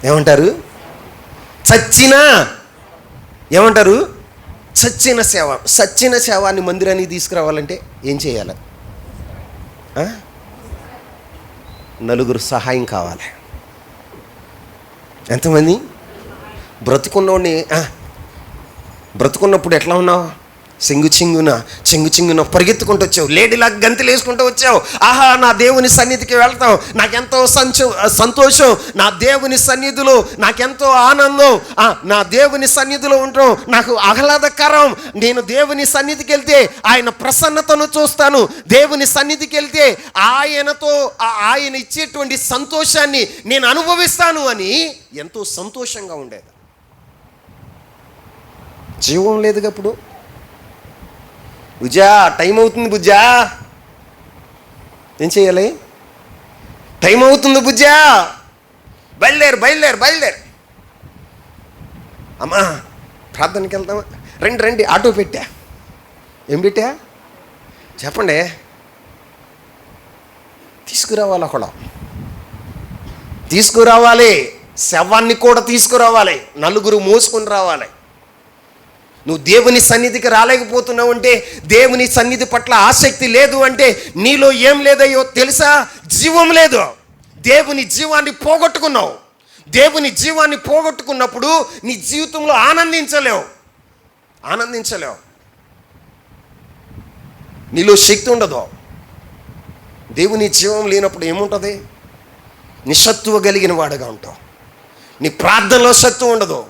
ఏమంటారు? చచ్చిన ఏమంటారు? సచ్చిన సేవ. సచ్చిన సేవాన్ని మందిరానికి తీసుకురావాలంటే ఏం చేయాలి? నలుగురు సహాయం కావాలి. ఎంతమంది? బ్రతుకున్నప్పుడు ఎట్లా ఉన్నావు? చెంగు చింగున పరిగెత్తుకుంటూ వచ్చావు, లేడీలా గంతులు వేసుకుంటూ వచ్చావు. ఆహా, నా దేవుని సన్నిధికి వెళ్తావు, నాకెంతో సంతోషం, నా దేవుని సన్నిధిలో నాకెంతో ఆనందం, నా దేవుని సన్నిధిలో ఉండటం నాకు ఆహ్లాదకరం. నేను దేవుని సన్నిధికి వెళ్తే ఆయన ప్రసన్నతను చూస్తాను, దేవుని సన్నిధికి వెళ్తే ఆయన ఇచ్చేటువంటి సంతోషాన్ని నేను అనుభవిస్తాను అని ఎంతో సంతోషంగా ఉండేది. జీవం లేదుగా ఇప్పుడు. బుజ్జా, టైం అవుతుంది బుజ్జా, ఏం చేయాలి? టైం అవుతుంది బుజ్జా, బయలుదేరు. అమ్మా, ప్రార్థనకి వెళ్తామా? రండి, ఆటో పెట్టా. ఏం పెట్టా చెప్పండి? తీసుకురావాలి, శవాన్ని కూడా తీసుకురావాలి, నలుగురు మోసుకొని రావాలి. నువ్వు దేవుని సన్నిధికి రాలేకపోతున్నావు అంటే, దేవుని సన్నిధి పట్ల ఆసక్తి లేదు అంటే నీలో ఏం లేదయ్యో తెలుసా? జీవం లేదు. దేవుని జీవాన్ని పోగొట్టుకున్నావు. దేవుని జీవాన్ని పోగొట్టుకున్నప్పుడు నీ జీవితంలో ఆనందించలేవు. నీలో శక్తి ఉండదు. దేవుని జీవం లేనప్పుడు ఏముంటుంది? నిస్సత్తువ కలిగిన వాడుగా ఉంటావు. నీ ప్రార్థనలో సత్తు ఉండదు,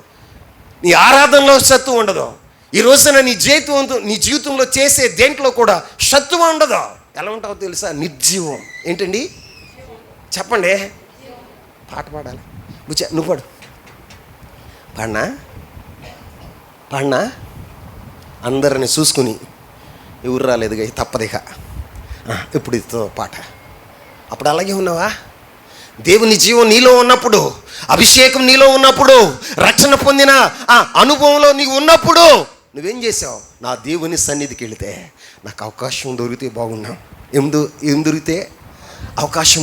నీ ఆరాధనలో సత్తు ఉండదు. ఈ రోజున నీ జీవితంలో చేసే దేంట్లో కూడా సత్తువ ఉండదు. ఎలా ఉంటావో తెలుసా? నిర్జీవం. ఏంటండి చెప్పండి? పాట పాడాలి. నువ్వు పాడినా అందరిని చూసుకుని ఎవరు రాలేదుగా, తప్పదిగా ఇప్పుడు ఇతో పాట. అప్పుడు అలాగే ఉన్నావా? దేవుని జీవం నీలో ఉన్నప్పుడు, అభిషేకం నీలో ఉన్నప్పుడు, రక్షణ పొందిన అనుభవంలో నీవు ఉన్నప్పుడు నువ్వేం చేసావు? నా దేవుని సన్నిధికి వెళితే నాకు అవకాశం దొరికితే బాగున్నాం. ఏం దొరికితే? అవకాశం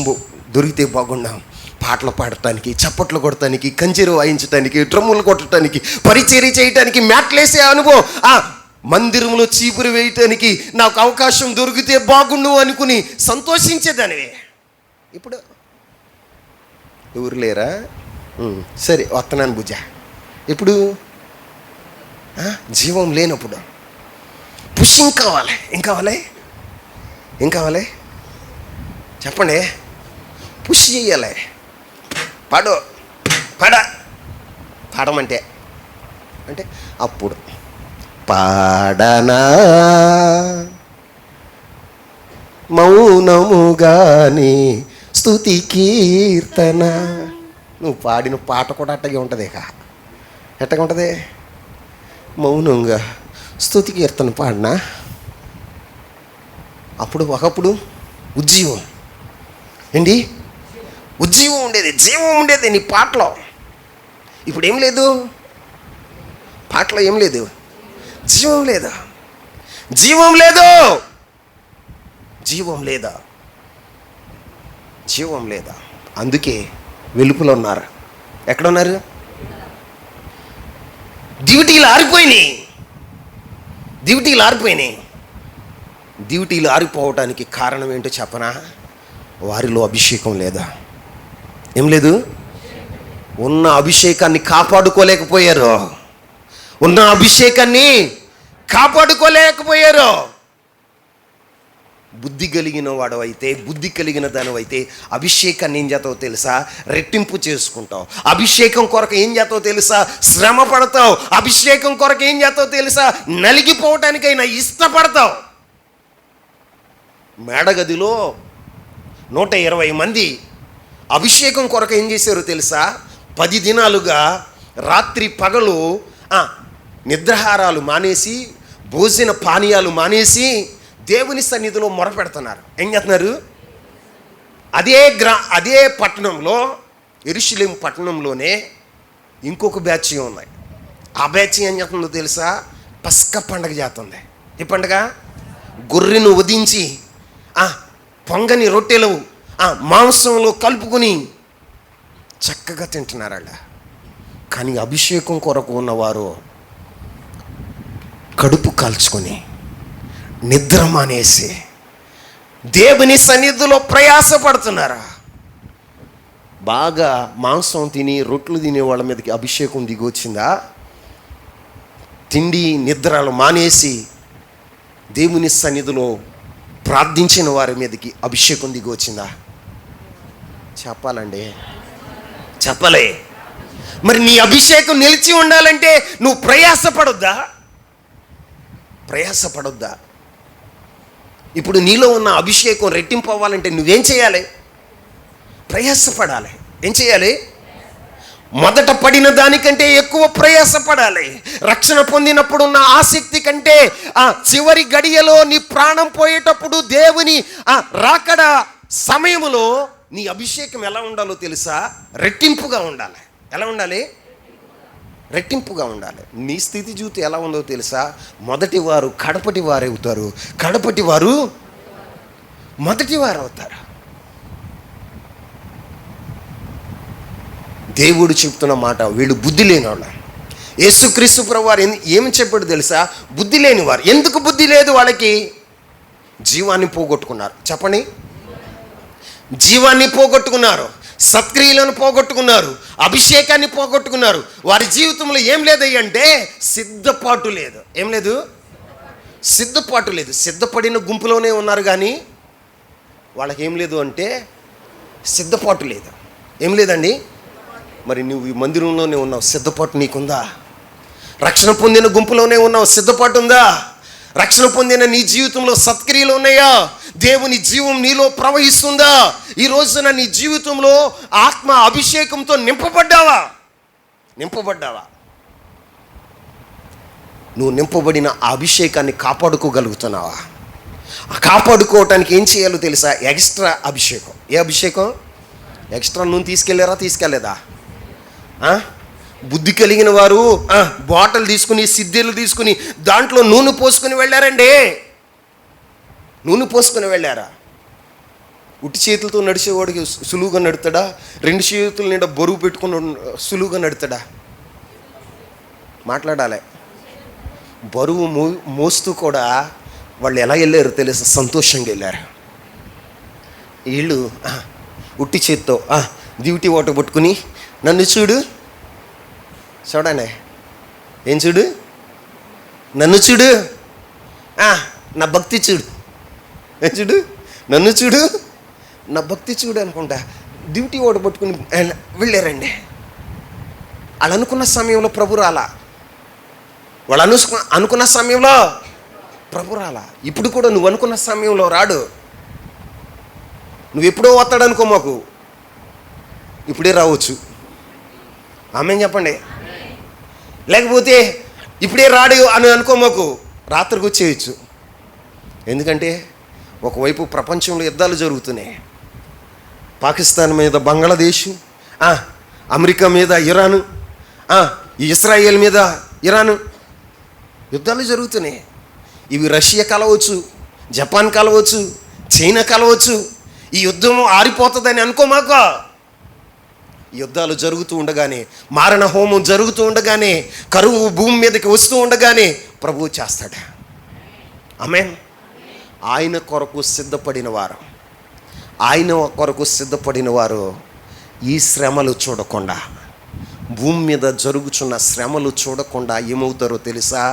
దొరికితే బాగున్నాం. పాటలు పాడటానికి, చప్పట్లు కొట్టడానికి, కంచెరు వాయించడానికి, డ్రమ్ములు కొట్టడానికి, పరిచర్య చేయటానికి, మ్యాట్లేసే అనుభవం, మందిరంలో చీపురు వేయటానికి నాకు అవకాశం దొరికితే బాగుండు అనుకుని సంతోషించేదానివే. ఇప్పుడు ఎవరు లేరా? సరే వస్తున్నాను బుజ్జ. ఇప్పుడు జీవం లేనప్పుడు పుషింగ్ కావాలి. ఏం కావాలి చెప్పండి? పుష్ చేయాలి. పాడమంటే అంటే అప్పుడు పాడనా మౌనముగాని స్తుతి కీర్తన. నువ్వు పాడిన పాట కూడా అట్టగే ఉంటుంది. ఎట్టగా ఉంటుంది? మౌనంగా స్తుతి కీర్తన పాడినా ఒకప్పుడు ఉజ్జీవం ఏంటి? ఉజ్జీవం ఉండేది, జీవం ఉండేది నీ పాటలో. ఇప్పుడు ఏం లేదు, పాటలో ఏం లేదు, జీవం లేదా? అందుకే వెలుపులో ఉన్నారు. ఎక్కడున్నారు? డ్యూటీలు ఆరిపోవటానికి కారణం ఏంటో చెప్పనా? వారిలో అభిషేకం లేదా? ఏం లేదు? ఉన్న అభిషేకాన్ని కాపాడుకోలేకపోయారు. బుద్ధి కలిగిన వాడవైతే, బుద్ధి కలిగిన దానివైతే అభిషేకాన్ని ఏం చేస్తావో తెలుసా? రెట్టింపు చేసుకుంటావు. అభిషేకం కొరకు ఏం చేస్తావో తెలుసా? శ్రమ పడతావు. అభిషేకం కొరకు ఏం చేస్తావో తెలుసా? నలిగిపోవటానికైనా ఇష్టపడతావు. మేడగదిలో 120 మంది అభిషేకం కొరకు ఏం చేశారో తెలుసా? 10 దినాలుగా రాత్రి పగలు నిద్రాహారాలు మానేసి, భోజన పానీయాలు మానేసి దేవుని సన్నిధిలో మొరపెడుతున్నారు. ఏం చేస్తున్నారు? అదే పట్టణంలో, యెరూషలేము పట్టణంలోనే ఇంకొక బ్యాచ్ ఉన్నాయి. ఆ బ్యాచ్ ఏం చేస్తుందో తెలుసా? పస్కా పండగ చేస్తుంది. ఈ పండగ గొర్రెను వధించి పొంగని రొట్టెలు మాంసంలో కలుపుకుని చక్కగా తింటున్నారు వాళ్ళ. కానీ అభిషేకం కొరకు ఉన్నవారు కడుపు కాల్చుకొని నిద్ర మానేసి దేవుని సన్నిధిలో ప్రయాసపడుతున్నారా? బాగా మాంసం తిని రొట్లు తినే వాళ్ళ మీదకి అభిషేకం దిగి వచ్చిందా? తిండి నిద్రలు మానేసి దేవుని సన్నిధిలో ప్రార్థించిన వారి మీదకి అభిషేకం దిగి వచ్చిందా? చెప్పాలండి, చెప్పలే. మరి నీ అభిషేకం నిలిచి ఉండాలంటే నువ్వు ప్రయాసపడొద్దా? ప్రయాసపడొద్దా? ఇప్పుడు నీలో ఉన్న అభిషేకం రెట్టింపు అవ్వాలంటే నువ్వేం చేయాలి? ప్రయాసపడాలి. ఏం చేయాలి? మొదట పడిన దానికంటే ఎక్కువ ప్రయాసపడాలి. రక్షణ పొందినప్పుడు ఉన్న ఆసక్తి కంటే ఆ చివరి గడియలో నీ ప్రాణం పోయేటప్పుడు దేవుని రాకడ సమయంలో నీ అభిషేకం ఎలా ఉండాలో తెలుసా? రెట్టింపుగా ఉండాలి. ఎలా ఉండాలి? రెట్టింపుగా ఉండాలి. నీ స్థితి చూస్తే ఎలా ఉందో తెలుసా? మొదటి వారు కడపటి వారు అవుతారు, కడపటి వారు మొదటి వారు అవుతారు. దేవుడు చెప్తున్న మాట, వీళ్ళు బుద్ధి లేని వాళ్ళు. యేసుక్రీస్తు ప్రభువారు ఏమి చెప్పాడు తెలుసా? బుద్ధి లేని వారు. ఎందుకు బుద్ధి లేదు వాళ్ళకి? జీవాన్ని పోగొట్టుకున్నారు. చెప్పండి, జీవాన్ని పోగొట్టుకున్నారు, సత్క్రియలను పోగొట్టుకున్నారు, అభిషేకాన్ని పోగొట్టుకున్నారు. వారి జీవితంలో ఏం లేదంటే సిద్ధపాటు లేదు. ఏం లేదు? సిద్ధపాటు లేదు. సిద్ధపడిన గుంపులోనే ఉన్నారు కానీ వాళ్ళకి ఏం లేదు అంటే సిద్ధపాటు లేదు. ఏం లేదండి? మరి నువ్వు ఈ మందిరంలోనే ఉన్నావు, సిద్ధపాటు నీకుందా? రక్షణ పొందిన గుంపులోనే ఉన్నావు, సిద్ధపాటు ఉందా? రక్షణ పొందిన నీ జీవితంలో సత్క్రియలు ఉన్నాయా? దేవుని జీవం నీలో ప్రవహిస్తుందా? ఈ రోజున నీ జీవితంలో ఆత్మ అభిషేకంతో నింపబడ్డావా? నింపబడ్డావా? నువ్వు నింపబడిన ఆ అభిషేకాన్ని కాపాడుకోగలుగుతున్నావా? కాపాడుకోవటానికి ఏం చేయాలో తెలుసా? ఎక్స్ట్రా అభిషేకం. ఏ అభిషేకం? ఎక్స్ట్రా నూనె తీసుకెళ్ళారా? తీసుకెళ్ళలేదా? బుద్ధి కలిగిన వారు బాటిల్ తీసుకుని, సిద్ధీలు తీసుకుని దాంట్లో నూనె పోసుకుని వెళ్ళారండి. నూనె పోసుకొని వెళ్ళారా? ఉట్టి చేతులతో నడిచేవాడికి సులువుగా నడుతాడా? రెండు చేతుల నిండా బరువు పెట్టుకుని సులువుగా నడుతాడా? మాట్లాడాలి. బరువు మోస్తూ కూడా వాళ్ళు ఎలా వెళ్ళారు తెలుసా? సంతోషంగా వెళ్ళారు. వీళ్ళు ఉట్టి చేత్తో డ్యూటీ ఓట పట్టుకుని, నన్ను చూడు, చూడండి, ఏం చూడు, నన్ను చూడు, నా భక్తి చూడు, ఏం చూడు, నన్ను చూడు, నా భక్తి చూడు అనుకుంటా డ్యూటీ ఓట పట్టుకుని వెళ్ళారండి. వాళ్ళు అనుకున్న సమయంలో ప్రభు రాలా. వాళ్ళు అనుకున్న సమయంలో ప్రభు రాలా. ఇప్పుడు కూడా నువ్వు అనుకున్న సమయంలో రాడు. నువ్వు ఎప్పుడో వస్తాడనుకో, మాకు ఇప్పుడే రావచ్చు. ఆమె చెప్పండి. లేకపోతే ఇప్పుడే రాడు అని అనుకో, మాకు రాత్రికి వచ్చేయచ్చు. ఎందుకంటే ఒకవైపు ప్రపంచంలో యుద్ధాలు జరుగుతున్నాయి. పాకిస్తాన్ మీద బంగ్లాదేశ్, అమెరికా మీద ఇరాను, ఇజ్రాయేల్ మీద ఇరాను యుద్ధాలు జరుగుతున్నాయి. ఇవి రష్యా కలవచ్చు, జపాన్ కలవచ్చు, చైనా కలవచ్చు. ఈ యుద్ధం ఆరిపోతుందని అనుకోమాక. యుద్ధాలు జరుగుతూ ఉండగానే, మారణ హోమం జరుగుతూ ఉండగానే, కరువు భూమి మీదకి వస్తూ ఉండగానే ప్రభువు చేస్తాడు. ఆమేన్. ఆయన కొరకు సిద్ధపడిన వారు, ఆయన కొరకు సిద్ధపడిన వారు ఈ శ్రమలు చూడకుండా, భూమి మీద జరుగుతున్న శ్రమలు చూడకుండా ఏమవుతారో తెలుసా?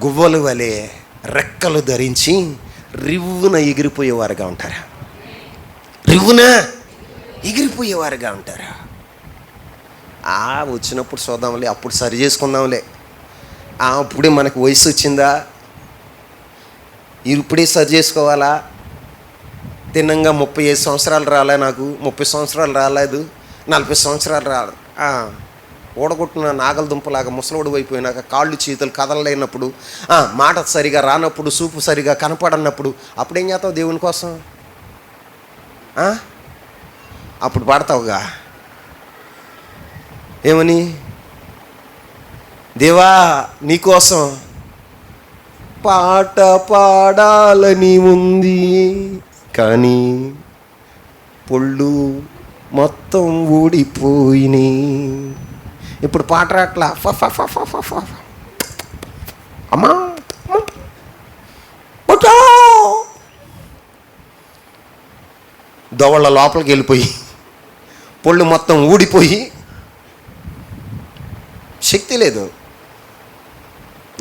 గువ్వల వలె రెక్కలు ధరించి రివ్వున ఎగిరిపోయేవారుగా ఉంటారు. రివ్వున ఎగిరిపోయేవారుగా ఉంటారు. వచ్చినప్పుడు చూద్దాంలే, అప్పుడు సరి చేసుకుందాంలే, అప్పుడే మనకు వయసు వచ్చిందా, ఇప్పుడే సరి చేసుకోవాలా, తిన్నంగా 35 సంవత్సరాలు రాలే, నాకు 30 సంవత్సరాలు రాలేదు, 40 సంవత్సరాలు రాలేదు. ఓడగొట్టిన నాగల దుంపలాగా ముసలోడు అయిపోయినాక, కాళ్ళు చేతులు కదలలేనప్పుడు, మాట సరిగా రానప్పుడు, చూపు సరిగా కనపడన్నప్పుడు అప్పుడేం చేస్తావు దేవుని కోసం? అప్పుడు పాడతావుగా ఏమని? దేవా నీకోసం పాట పాడాలని ఉంది, కానీ పొళ్ళు మొత్తం ఊడిపోయినాయి. ఇప్పుడు పాట రాట్లా, అమ్మా దవళ్ళ లోపలికి వెళ్ళిపోయి పొళ్ళు మొత్తం ఊడిపోయి శక్తి లేదు.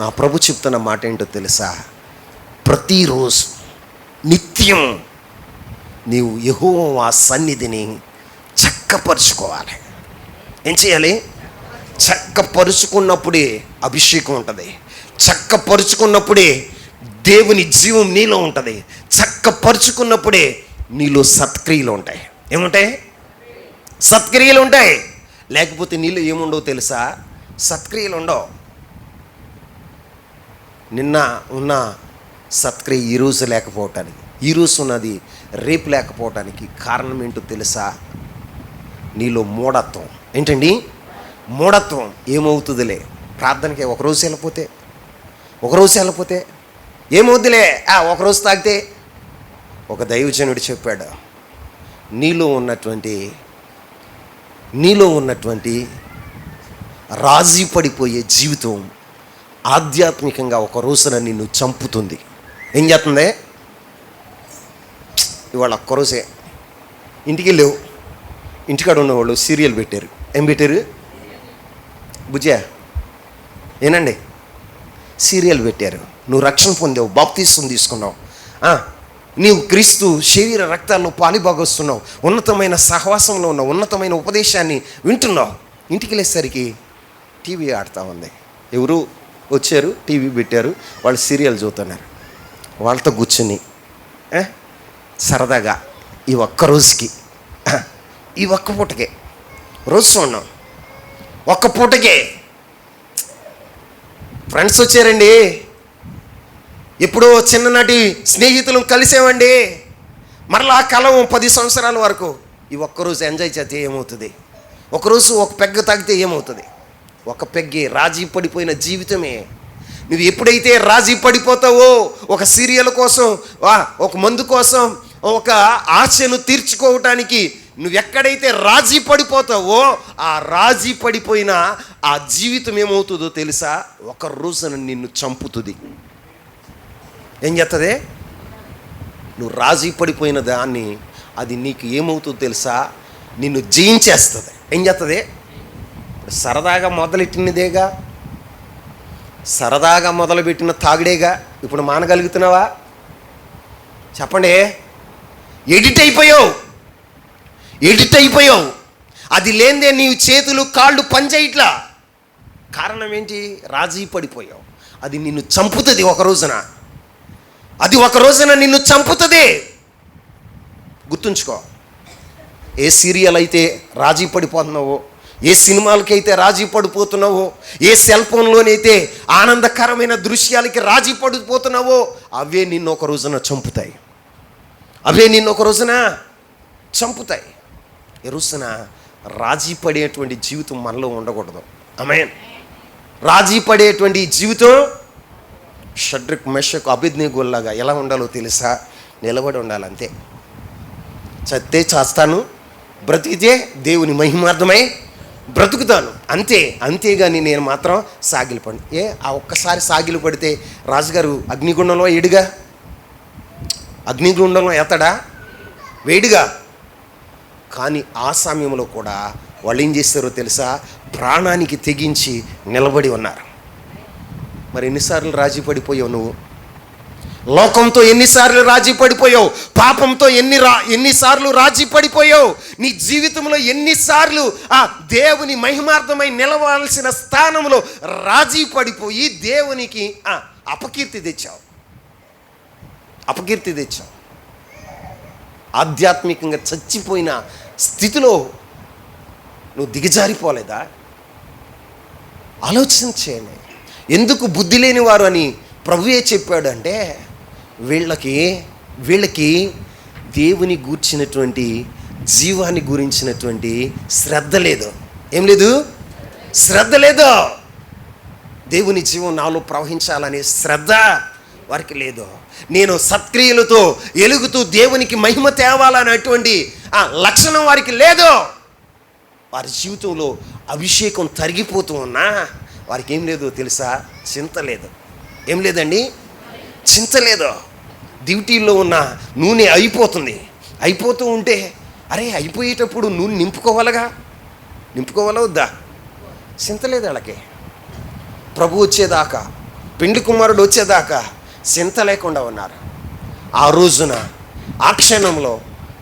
నా ప్రభు చెప్తున్న మాట ఏంటో తెలుసా? ప్రతిరోజు నిత్యం నీవు యెహోవా సన్నిధిని చక్కపరుచుకోవాలి. ఏం చేయాలి? చక్కపరుచుకున్నప్పుడే అభిషేకం ఉంటుంది. చక్కపరుచుకున్నప్పుడే దేవుని జీవం నీలో ఉంటుంది. చక్కపరుచుకున్నప్పుడే నీలో సత్క్రియలు ఉంటాయి. ఏముంటాయి? సత్క్రియలు ఉంటాయి. లేకపోతే నీలో ఏముండవు తెలుసా? సత్క్రియలు ఉండవు. నిన్న ఉన్న సత్క్రియ ఈరోజు లేకపోవటానికి, ఈరోజు ఉన్నది రేపు లేకపోవటానికి కారణం ఏంటో తెలుసా? నీలో మూఢత్వం. ఏంటండి? మూఢత్వం. ఏమవుతుందిలే, ప్రార్థనకి ఒకరోజు వెళ్ళిపోతే ఏమవుద్దిలే, ఒకరోజు తాగితే. ఒక దైవజనుడు చెప్పాడు, నీలో ఉన్నటువంటి రాజీ పడిపోయే జీవితం ఆధ్యాత్మికంగా ఒక రోజున నిన్ను చంపుతుంది. ఏం చేస్తుంది? ఇవాళ ఒక్కరోజే ఇంటికి లేవు, ఇంటికాడ ఉన్నవాళ్ళు సీరియల్ పెట్టారు. ఏం పెట్టారు? బుజ్జా ఏనండి, సీరియల్ పెట్టారు. నువ్వు రక్షణ పొందావు, బాప్తీసం తీసుకున్నావు, నీవు క్రీస్తు శరీర రక్తాల్లో పాలిభాగొస్తున్నావు, ఉన్నతమైన సహవాసంలో ఉన్నావు, ఉన్నతమైన ఉపదేశాన్ని వింటున్నావు. ఇంటికి వెళ్ళేసరికి టీవీ ఆడుతూ ఉంది. ఎవరు వచ్చారు, టీవీ పెట్టారు, వాళ్ళు సీరియల్ చూస్తున్నారు. వాళ్ళతో కూర్చుని సరదాగా ఈ ఒక్క రోజుకి, ఈ ఒక్క పూటకే, రోజు చూడడం ఒక్క పూటకే ఫ్రెండ్స్ వచ్చారండి, ఎప్పుడో చిన్ననాటి స్నేహితులు కలిసామండి, మరలా కలం 10 సంవత్సరాల వరకు. ఈ ఒక్కరోజు ఎంజాయ్ చేస్తే ఏమవుతుంది? ఒకరోజు ఒక పెగ్గ తాగితే ఏమవుతుంది? ఒక పెగ్గే. రాజీ పడిపోయిన జీవితమే. నువ్వు ఎప్పుడైతే రాజీ పడిపోతావో, ఒక సీరియల్ కోసం, ఒక మందు కోసం, ఒక ఆశను తీర్చుకోవటానికి నువ్వు ఎక్కడైతే రాజీ పడిపోతావో, ఆ రాజీ పడిపోయిన ఆ జీవితం ఏమవుతుందో తెలుసా? ఒక రోజున నిన్ను చంపుతుంది. ఏం చేస్తుంది? నువ్వు రాజీ పడిపోయిన దాన్ని, అది నీకు ఏమవుతుందో తెలుసా? నిన్ను జయించేస్తుంది. ఏం చేస్తుంది? ఇప్పుడు సరదాగా మొదలెట్టినదేగా, సరదాగా మొదలుపెట్టిన తాగుడేగా ఇప్పుడు మానగలుగుతున్నావా? చెప్పండి. ఎడిట్ అయిపోయావు. అది లేనిదే నీవు చేతులు కాళ్ళు పనిచేయట్లా. కారణం ఏంటి? రాజీ పడిపోయావు. అది నిన్ను చంపుతుంది ఒక రోజున. అది ఒక రోజున నిన్ను చంపుతుంది. గుర్తుంచుకో. ఏ సీరియల్ అయితే రాజీ పడిపోతున్నావో, ఏ సినిమాలకైతే రాజీ పడిపోతున్నావో, ఏ సెల్ ఫోన్లోనైతే ఆనందకరమైన దృశ్యాలకి రాజీ పడిపోతున్నావో, అవే నిన్ను ఒక రోజున చంపుతాయి. ఈ రోజున రాజీ పడేటువంటి జీవితం మనలో ఉండకూడదు. ఆమేన్. రాజీ పడేటువంటి జీవితం షడ్రక్, మెషక్, అబేద్నెగోలాగా ఎలా ఉండాలో తెలుసా? నిలబడి ఉండాలంతే. చస్తే చేస్తాను, బ్రతికితే దేవుని మహిమార్థమై బ్రతుకుతాను, అంతేగాని నేను మాత్రం సాగిలపడి. ఆ ఒక్కసారి సాగిలు పడితే రాజుగారు అగ్నిగుండంలో ఏడుగా, అగ్నిగుండంలో ఎత్తడా? వేడిగా. కానీ ఆ సమయంలో కూడా వాళ్ళు ఏం చేస్తారో తెలుసా? ప్రాణానికి తెగించి నిలబడి ఉన్నారు. మరి ఎన్నిసార్లు రాజీ పడిపోయావు నువ్వు? లోకంతో ఎన్నిసార్లు రాజీ పడిపోయావు? పాపంతో ఎన్నిసార్లు రాజీ పడిపోయావు? నీ జీవితంలో ఎన్నిసార్లు దేవుని మహిమార్థమై నిలవాల్సిన స్థానంలో రాజీ పడిపోయి దేవునికి అపకీర్తి తెచ్చావు. ఆధ్యాత్మికంగా చచ్చిపోయిన స్థితిలో నువ్వు దిగజారిపోలేదా? ఆలోచన చేయండి. ఎందుకు బుద్ధి లేని వారు అని ప్రభువే చెప్పాడు అంటే, వీళ్ళకి దేవుని గూర్చినటువంటి, జీవాన్ని గురించినటువంటి శ్రద్ధ లేదు. ఏం లేదు? శ్రద్ధ లేదు. దేవుని జీవం నాలో ప్రవహించాలనే శ్రద్ధ వారికి లేదు. నేను సత్క్రియలతో ఎలుగుతూ దేవునికి మహిమ తేవాలనేటువంటి ఆ లక్షణం వారికి లేదు. వారి జీవితంలో అభిషేకం తరిగిపోతూ ఉన్నా వారికి ఏం లేదు తెలుసా? చింత లేదు. ఏం లేదండి? చింత లేదు. డ్యూటీలో ఉన్న నూనె అయిపోతూ ఉంటే అరే అయిపోయేటప్పుడు నూనె నింపుకోవాలా వద్దా? చింత లేదు వాళ్ళకి. ప్రభు వచ్చేదాకా, పెండ్లి కుమారుడు వచ్చేదాకా చింత లేకుండా ఉన్నారు. ఆ రోజున ఆ క్షణంలో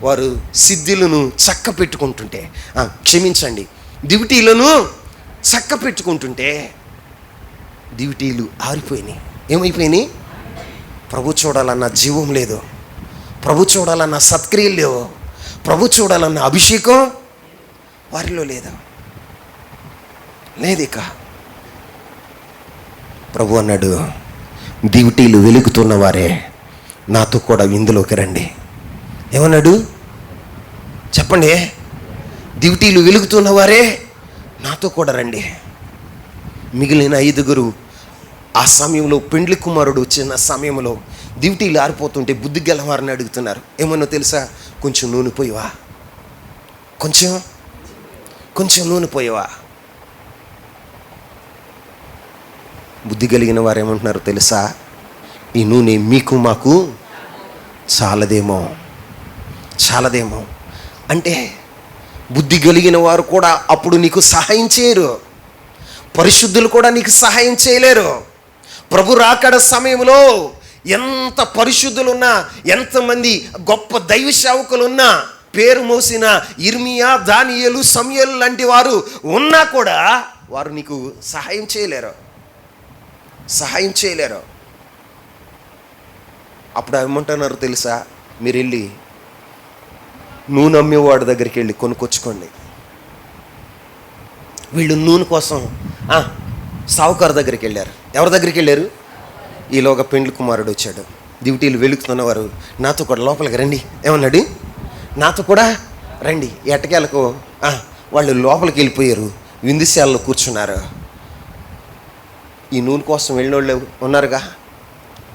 వారు సిద్ధులను చక్క పెట్టుకుంటుంటే, క్షమించండి, డ్యూటీలను చక్క పెట్టుకుంటుంటే డ్యూటీలు ఆరిపోయినాయి. ఏమైపోయినాయి? ప్రభు చూడాలన్న జీవం లేదు, ప్రభు చూడాలన్న సత్క్రియలు లేవు, ప్రభు చూడాలన్న అభిషేకం వారిలో లేదు. ఇక ప్రభు అన్నాడు, డ్యూటీలు వెలుగుతున్న వారే నాతో కూడా ఇందులోకి రండి. ఏమన్నాడు చెప్పండి? డ్యూటీలు వెలుగుతున్న వారే నాతో కూడా రండి. మిగిలిన 5 ఆ సమయంలో పెండ్లి కుమారుడు వచ్చిన సమయంలో డ్యూటీలు ఆరిపోతుంటే బుద్ధి గలవారిని అడుగుతున్నారు. ఏమన్నా తెలుసా? కొంచెం నూనె పోయవా, కొంచెం నూనె పోయవా. బుద్ధి కలిగిన వారు ఏమంటున్నారు తెలుసా? ఈ నూనె మీకు మాకు చాలదేమో అంటే బుద్ధి కలిగిన వారు కూడా అప్పుడు నీకు సహాయం చేయరు. పరిశుద్ధులు కూడా నీకు సహాయం చేయలేరు. ప్రభు రాకడ సమయంలో ఎంత పరిశుద్ధులున్నా, ఎంతమంది గొప్ప దైవ సేవకులున్నా, పేరు మోసిన ఇర్మియా, దానియేలు, సమూయేలు లాంటి వారు ఉన్నా కూడా వారు నీకు సహాయం చేయలేరు. అప్పుడు ఏమంటున్నారు తెలుసా? మీరు వెళ్ళి నూనె అమ్మేవాడి దగ్గరికి వెళ్ళి కొనుక్కొచ్చుకోండి. వీళ్ళు నూనె కోసం సావుకారు దగ్గరికి వెళ్ళారు. ఎవరి దగ్గరికి వెళ్ళారు? ఈలోగా పెండ్లి కుమారుడు వచ్చాడు. డ్యూటీలు వెలుగుతున్నవారు నాతో కూడా లోపలికి రండి. ఏమన్నాడు? నాతో కూడా రండి. ఎట్టకేలకు వాళ్ళు లోపలికి వెళ్ళిపోయారు, విందుశాలలో కూర్చున్నారు. ఈ నూనె కోసం వెళ్ళిన వాళ్ళు ఉన్నారుగా,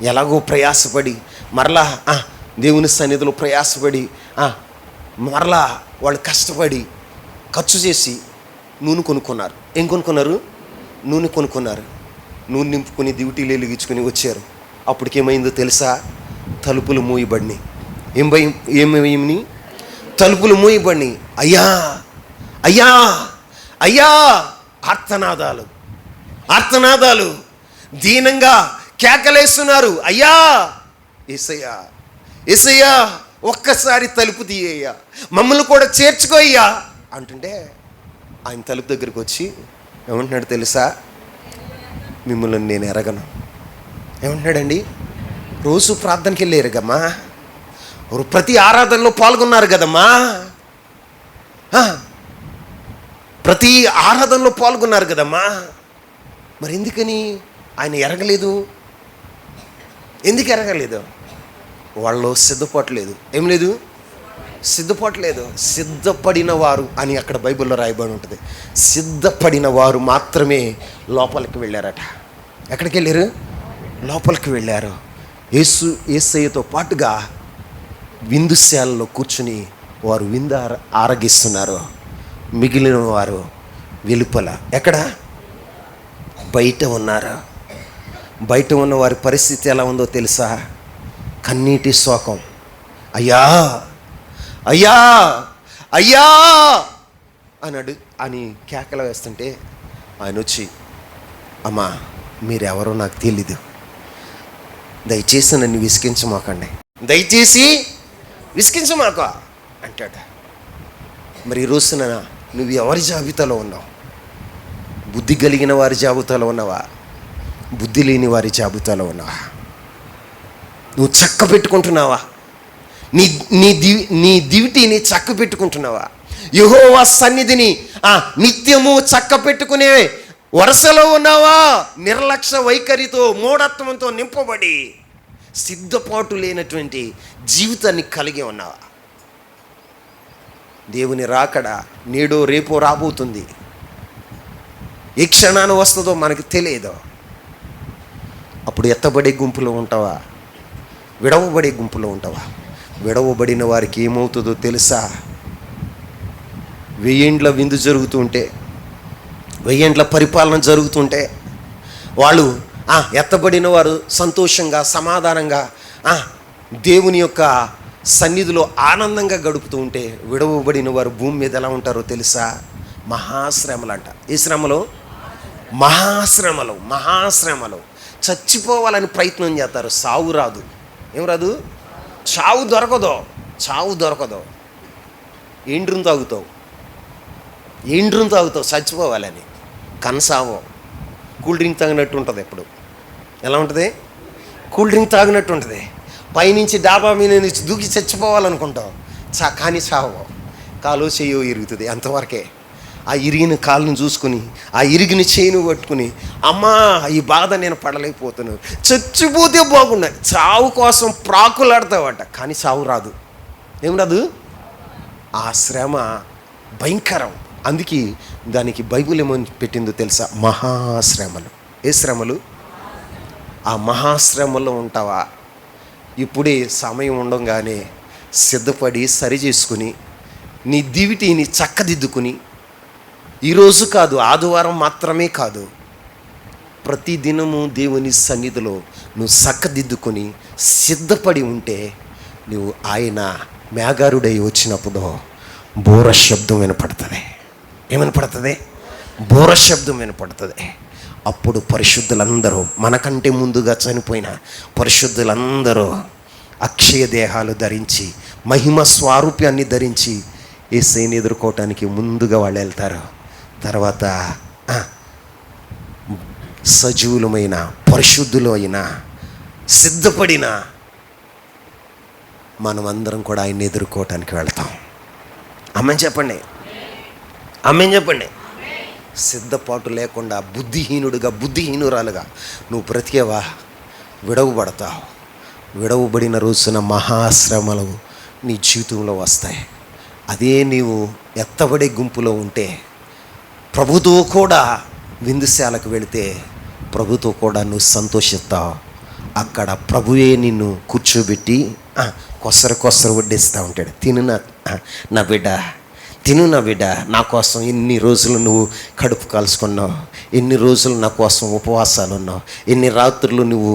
ఎలాగో ప్రయాసపడి మరలా దేవుని సన్నిధిలో ప్రయాసపడి మరలా వాళ్ళు కష్టపడి ఖర్చు చేసి నూనె కొనుక్కున్నారు. ఏం కొనుక్కున్నారు? నూనె కొనుక్కున్నారు. నూనె నింపుకొని డ్యూటీలు వెలిగించుకొని వచ్చారు. అప్పటికేమైందో తెలుసా? తలుపులు మూయబడినాయి. ఏమేమి? తలుపులు మూయబడినాయి. అయ్యా అయ్యా అయ్యా ఆర్తనాదాలు దీనంగా కేకలేస్తున్నారు. అయ్యా యేసయ్యా, యేసయ్యా, ఒక్కసారి తలుపు తీయ్యా, మమ్మల్ని కూడా చేర్చుకోయ్యా అంటుంటే ఆయన తలుపు దగ్గరికి వచ్చి ఏమంటున్నాడు తెలుసా? మిమ్మల్ని నేను ఎరగను. ఏమంటున్నాడండి? రోజు ప్రార్థనకి వెళ్ళారు కదమ్మా, ప్రతి ఆరాధనలో పాల్గొన్నారు కదమ్మా, ప్రతి ఆరాధనలో పాల్గొన్నారు కదమ్మా, మరి ఎందుకని ఆయన ఎరగలేదు? ఎందుకు ఎరగలేదు? వాళ్ళు సిద్ధపాటు లేదు. ఏం లేదు? సిద్ధపాటు లేదు. సిద్ధపడిన వారు అని అక్కడ బైబిల్లో రాయబడి ఉంటుంది. సిద్ధపడిన వారు మాత్రమే లోపలికి వెళ్ళారట. ఎక్కడికి వెళ్ళారు? లోపలికి వెళ్ళారు. యేసయ్యతో పాటుగా విందుశాలలో కూర్చుని వారు విందు ఆరగిస్తున్నారు. మిగిలిన వారు వెలుపల ఎక్కడ? బయట ఉన్నారు. బయట ఉన్న వారి పరిస్థితి ఎలా ఉందో తెలుసా? కన్నీటి శోకం. అయ్యా అయ్యా అయ్యా అని కేకలు వేస్తుంటే ఆయన వచ్చి, అమ్మా మీరెవరో నాకు తెలీదు, దయచేసి నన్ను విసిగించమాకండి, దయచేసి విసిగించమాక అంటాడు. మరి ఈ రోజున నువ్వు ఎవరి జాబితాలో ఉన్నావు? బుద్ధి కలిగిన వారి జాబితాలో ఉన్నావా? బుద్ధి లేని వారి జాబితాలో ఉన్నావా? నువ్వు చక్క పెట్టుకుంటున్నావా? నీ డ్యూటీని చక్క పెట్టుకుంటున్నావా? యెహోవా సన్నిధిని నిత్యము చక్క పెట్టుకునే వరుసలో ఉన్నావా? నిర్లక్ష్య వైఖరితో, మూఢత్వంతో నింపబడి సిద్ధపాటు లేనటువంటి జీవితాన్ని కలిగి ఉన్నావా? దేవుని రాకడ నేడో రేపో రాబోతుంది. ఏ క్షణాన వస్తుందో మనకు తెలియదు. అప్పుడు ఎత్తబడే గుంపులో ఉంటావా, విడవబడే గుంపులో ఉంటావా? విడవబడిన వారికి ఏమవుతుందో తెలుసా? 1000 ఏండ్ల విందు జరుగుతుంటే, 1000 ఏండ్ల పరిపాలన జరుగుతుంటే వాళ్ళు ఎత్తబడిన వారు సంతోషంగా సమాధానంగా దేవుని యొక్క సన్నిధిలో ఆనందంగా గడుపుతూ ఉంటే, విడవబడిన వారు భూమి మీద ఎలా ఉంటారో తెలుసా? మహాశ్రమలు అంట. ఏ శ్రమలు? మహాశ్రమలు. చచ్చిపోవాలని ప్రయత్నం చేస్తారు. సావు రాదు. ఏం రాదు? చావు దొరకదు. ఏండ్రుని తాగుతావు చచ్చిపోవాలని. కనసావో. కూల్ డ్రింక్ తాగినట్టు ఉంటుంది. ఎప్పుడు ఎలా ఉంటుంది? కూల్ డ్రింక్ తాగినట్టు ఉంటుంది. పైనుంచి డాబా మీద నుంచి దూకి చచ్చిపోవాలనుకుంటావు. కానీ చావు. కాలు చెయ్యో ఇరుగుతుంది, అంతవరకే. ఆ ఇరిగిన కాళ్ళను చూసుకుని, ఆ ఇరిగిన చేయిని పట్టుకుని, అమ్మా ఈ బాధ నేను పడలేకపోతున్నాను, చచ్చిపోతే బాగుండా, చావు కోసం ప్రాకులాడతావట. కానీ చావు రాదు. ఏం రాదు? ఆ శ్రమ భయంకరం. అందుకే దానికి బైబిల్ ఏమని పెట్టిందో తెలుసా? మహాశ్రమలు. ఏ శ్రమలు? ఆ మహాశ్రమలో ఉంటావా? ఇప్పుడే సమయం ఉండగానే సిద్ధపడి సరి చేసుకుని నీ దివిటీని చక్కదిద్దుకుని, ఈరోజు కాదు, ఆదివారం మాత్రమే కాదు, ప్రతిదినము దేవుని సన్నిధిలో నువ్వు చక్కదిద్దుకొని సిద్ధపడి ఉంటే, నువ్వు ఆయన మేఘారుడై వచ్చినప్పుడు బోర శబ్దం వినపడుతుంది. ఏమనపడుతుంది? బోర శబ్దం వినపడుతుంది. అప్పుడు పరిశుద్ధులందరూ, మనకంటే ముందుగా చనిపోయిన పరిశుద్ధులందరూ అక్షయ దేహాలు ధరించి, మహిమ స్వారూప్యాన్ని ధరించి యేసుని ఎదుర్కోవటానికి ముందుగా వాళ్ళు వెళ్తారు. తర్వాత సజీవులమైన, పరిశుద్ధులు అయిన, సిద్ధపడిన మనమందరం కూడా ఆయన్ని ఎదుర్కోవటానికి వెళ్తాం. ఆమేన్ చెప్పండి. సిద్ధపాటు లేకుండా బుద్ధిహీనురాలుగా నువ్వు బ్రతికేవా, విడవబడతావు. విడవబడిన రోజున మహాశ్రమలు నీ జీవితంలో వస్తాయి. అదే నీవు ఎత్తబడే గుంపులో ఉంటే, ప్రభుతో కూడా విందుశాలకు వెళితే ప్రభుతో కూడా నువ్వు సంతోషిస్తావు. అక్కడ ప్రభువే నిన్ను కూర్చోబెట్టి కొసరు వడ్డిస్తూ ఉంటాడు. తిను నా బిడ్డ, నా కోసం ఎన్ని రోజులు నువ్వు కడుపు కాల్చుకున్నావు, ఎన్ని రోజులు నా కోసం ఉపవాసాలు ఉన్నావు, ఎన్ని రాత్రులు నువ్వు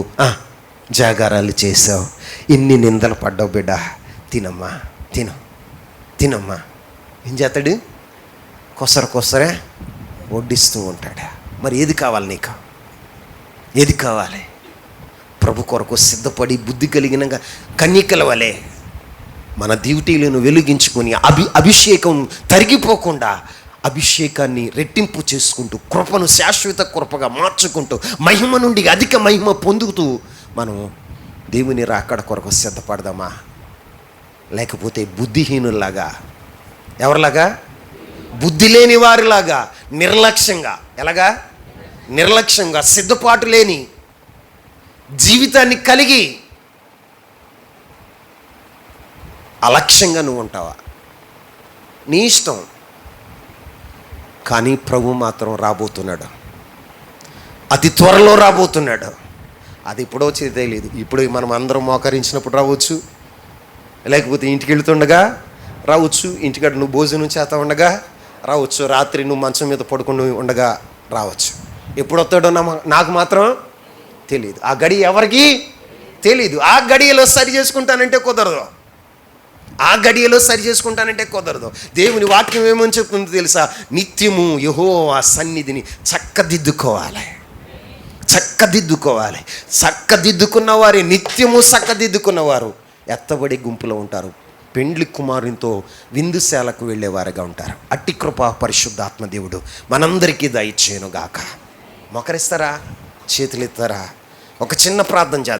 జాగారాలు చేసావు, ఎన్ని నిందలు పడ్డావు బిడ్డ, తినమ్మా. ఏం చేస్తాడు? కొసరే వడ్డిస్తూ ఉంటాడు. మరి ఏది కావాలి నీకు? ఏది కావాలి? ప్రభు కొరకు సిద్ధపడి బుద్ధి కలిగిన కన్యకల వలె మన డ్యూటీలను వెలిగించుకొని అభిషేకం తరిగిపోకుండా అభిషేకాన్ని రెట్టింపు చేసుకుంటూ, కృపను శాశ్వత కృపగా మార్చుకుంటూ, మహిమ నుండి అధిక మహిమ పొందుతూ మనం దేవుని రాకడ కొరకు సిద్ధపడదామా? లేకపోతే బుద్ధిహీనుల్లాగా, ఎవరిలాగా? బుద్ధి లేని వారిలాగా నిర్లక్ష్యంగా, ఎలాగా? నిర్లక్ష్యంగా, సిద్ధపాటు లేని జీవితాన్ని కలిగి అలక్ష్యంగా నువ్వు ఉంటావా? నీ ఇష్టం. కానీ ప్రభు మాత్రం రాబోతున్నాడు, అతి త్వరలో రాబోతున్నాడు. అది ఎప్పుడో వచ్చేది తెలియదు. ఇప్పుడు మనం అందరం మోకరించినప్పుడు రావచ్చు, లేకపోతే ఇంటికి వెళుతుండగా రావచ్చు, ఇంటికాడ నువ్వు భోజనం చేస్తా ఉండగా రావచ్చు, రాత్రి నువ్వు మంచం మీద పడుకుని ఉండగా రావచ్చు. ఎప్పుడు వస్తాడో నాకు మాత్రం తెలియదు. ఆ గడి ఎవరికి తెలీదు. ఆ గడియలో సరి చేసుకుంటానంటే కుదరదు. దేవుని వాక్యం ఏమని చెప్తుందో తెలుసా? నిత్యము యెహోవా సన్నిధిని చక్కదిద్దుకోవాలి. చక్కదిద్దుకున్న వారి, నిత్యము చక్కదిద్దుకున్నవారు ఎత్తబడి గుంపులో ఉంటారు. పెండ్లి కుమారునితో విందుశాలకు వెళ్ళేవారుగా ఉంటారు. అట్టి కృప పరిశుద్ధాత్మ దేవుడు మనందరికీ దయచేయును గాక. మొకరిస్తారా? చేతులెత్తారా? ఒక చిన్న ప్రార్థన చేద్దాం.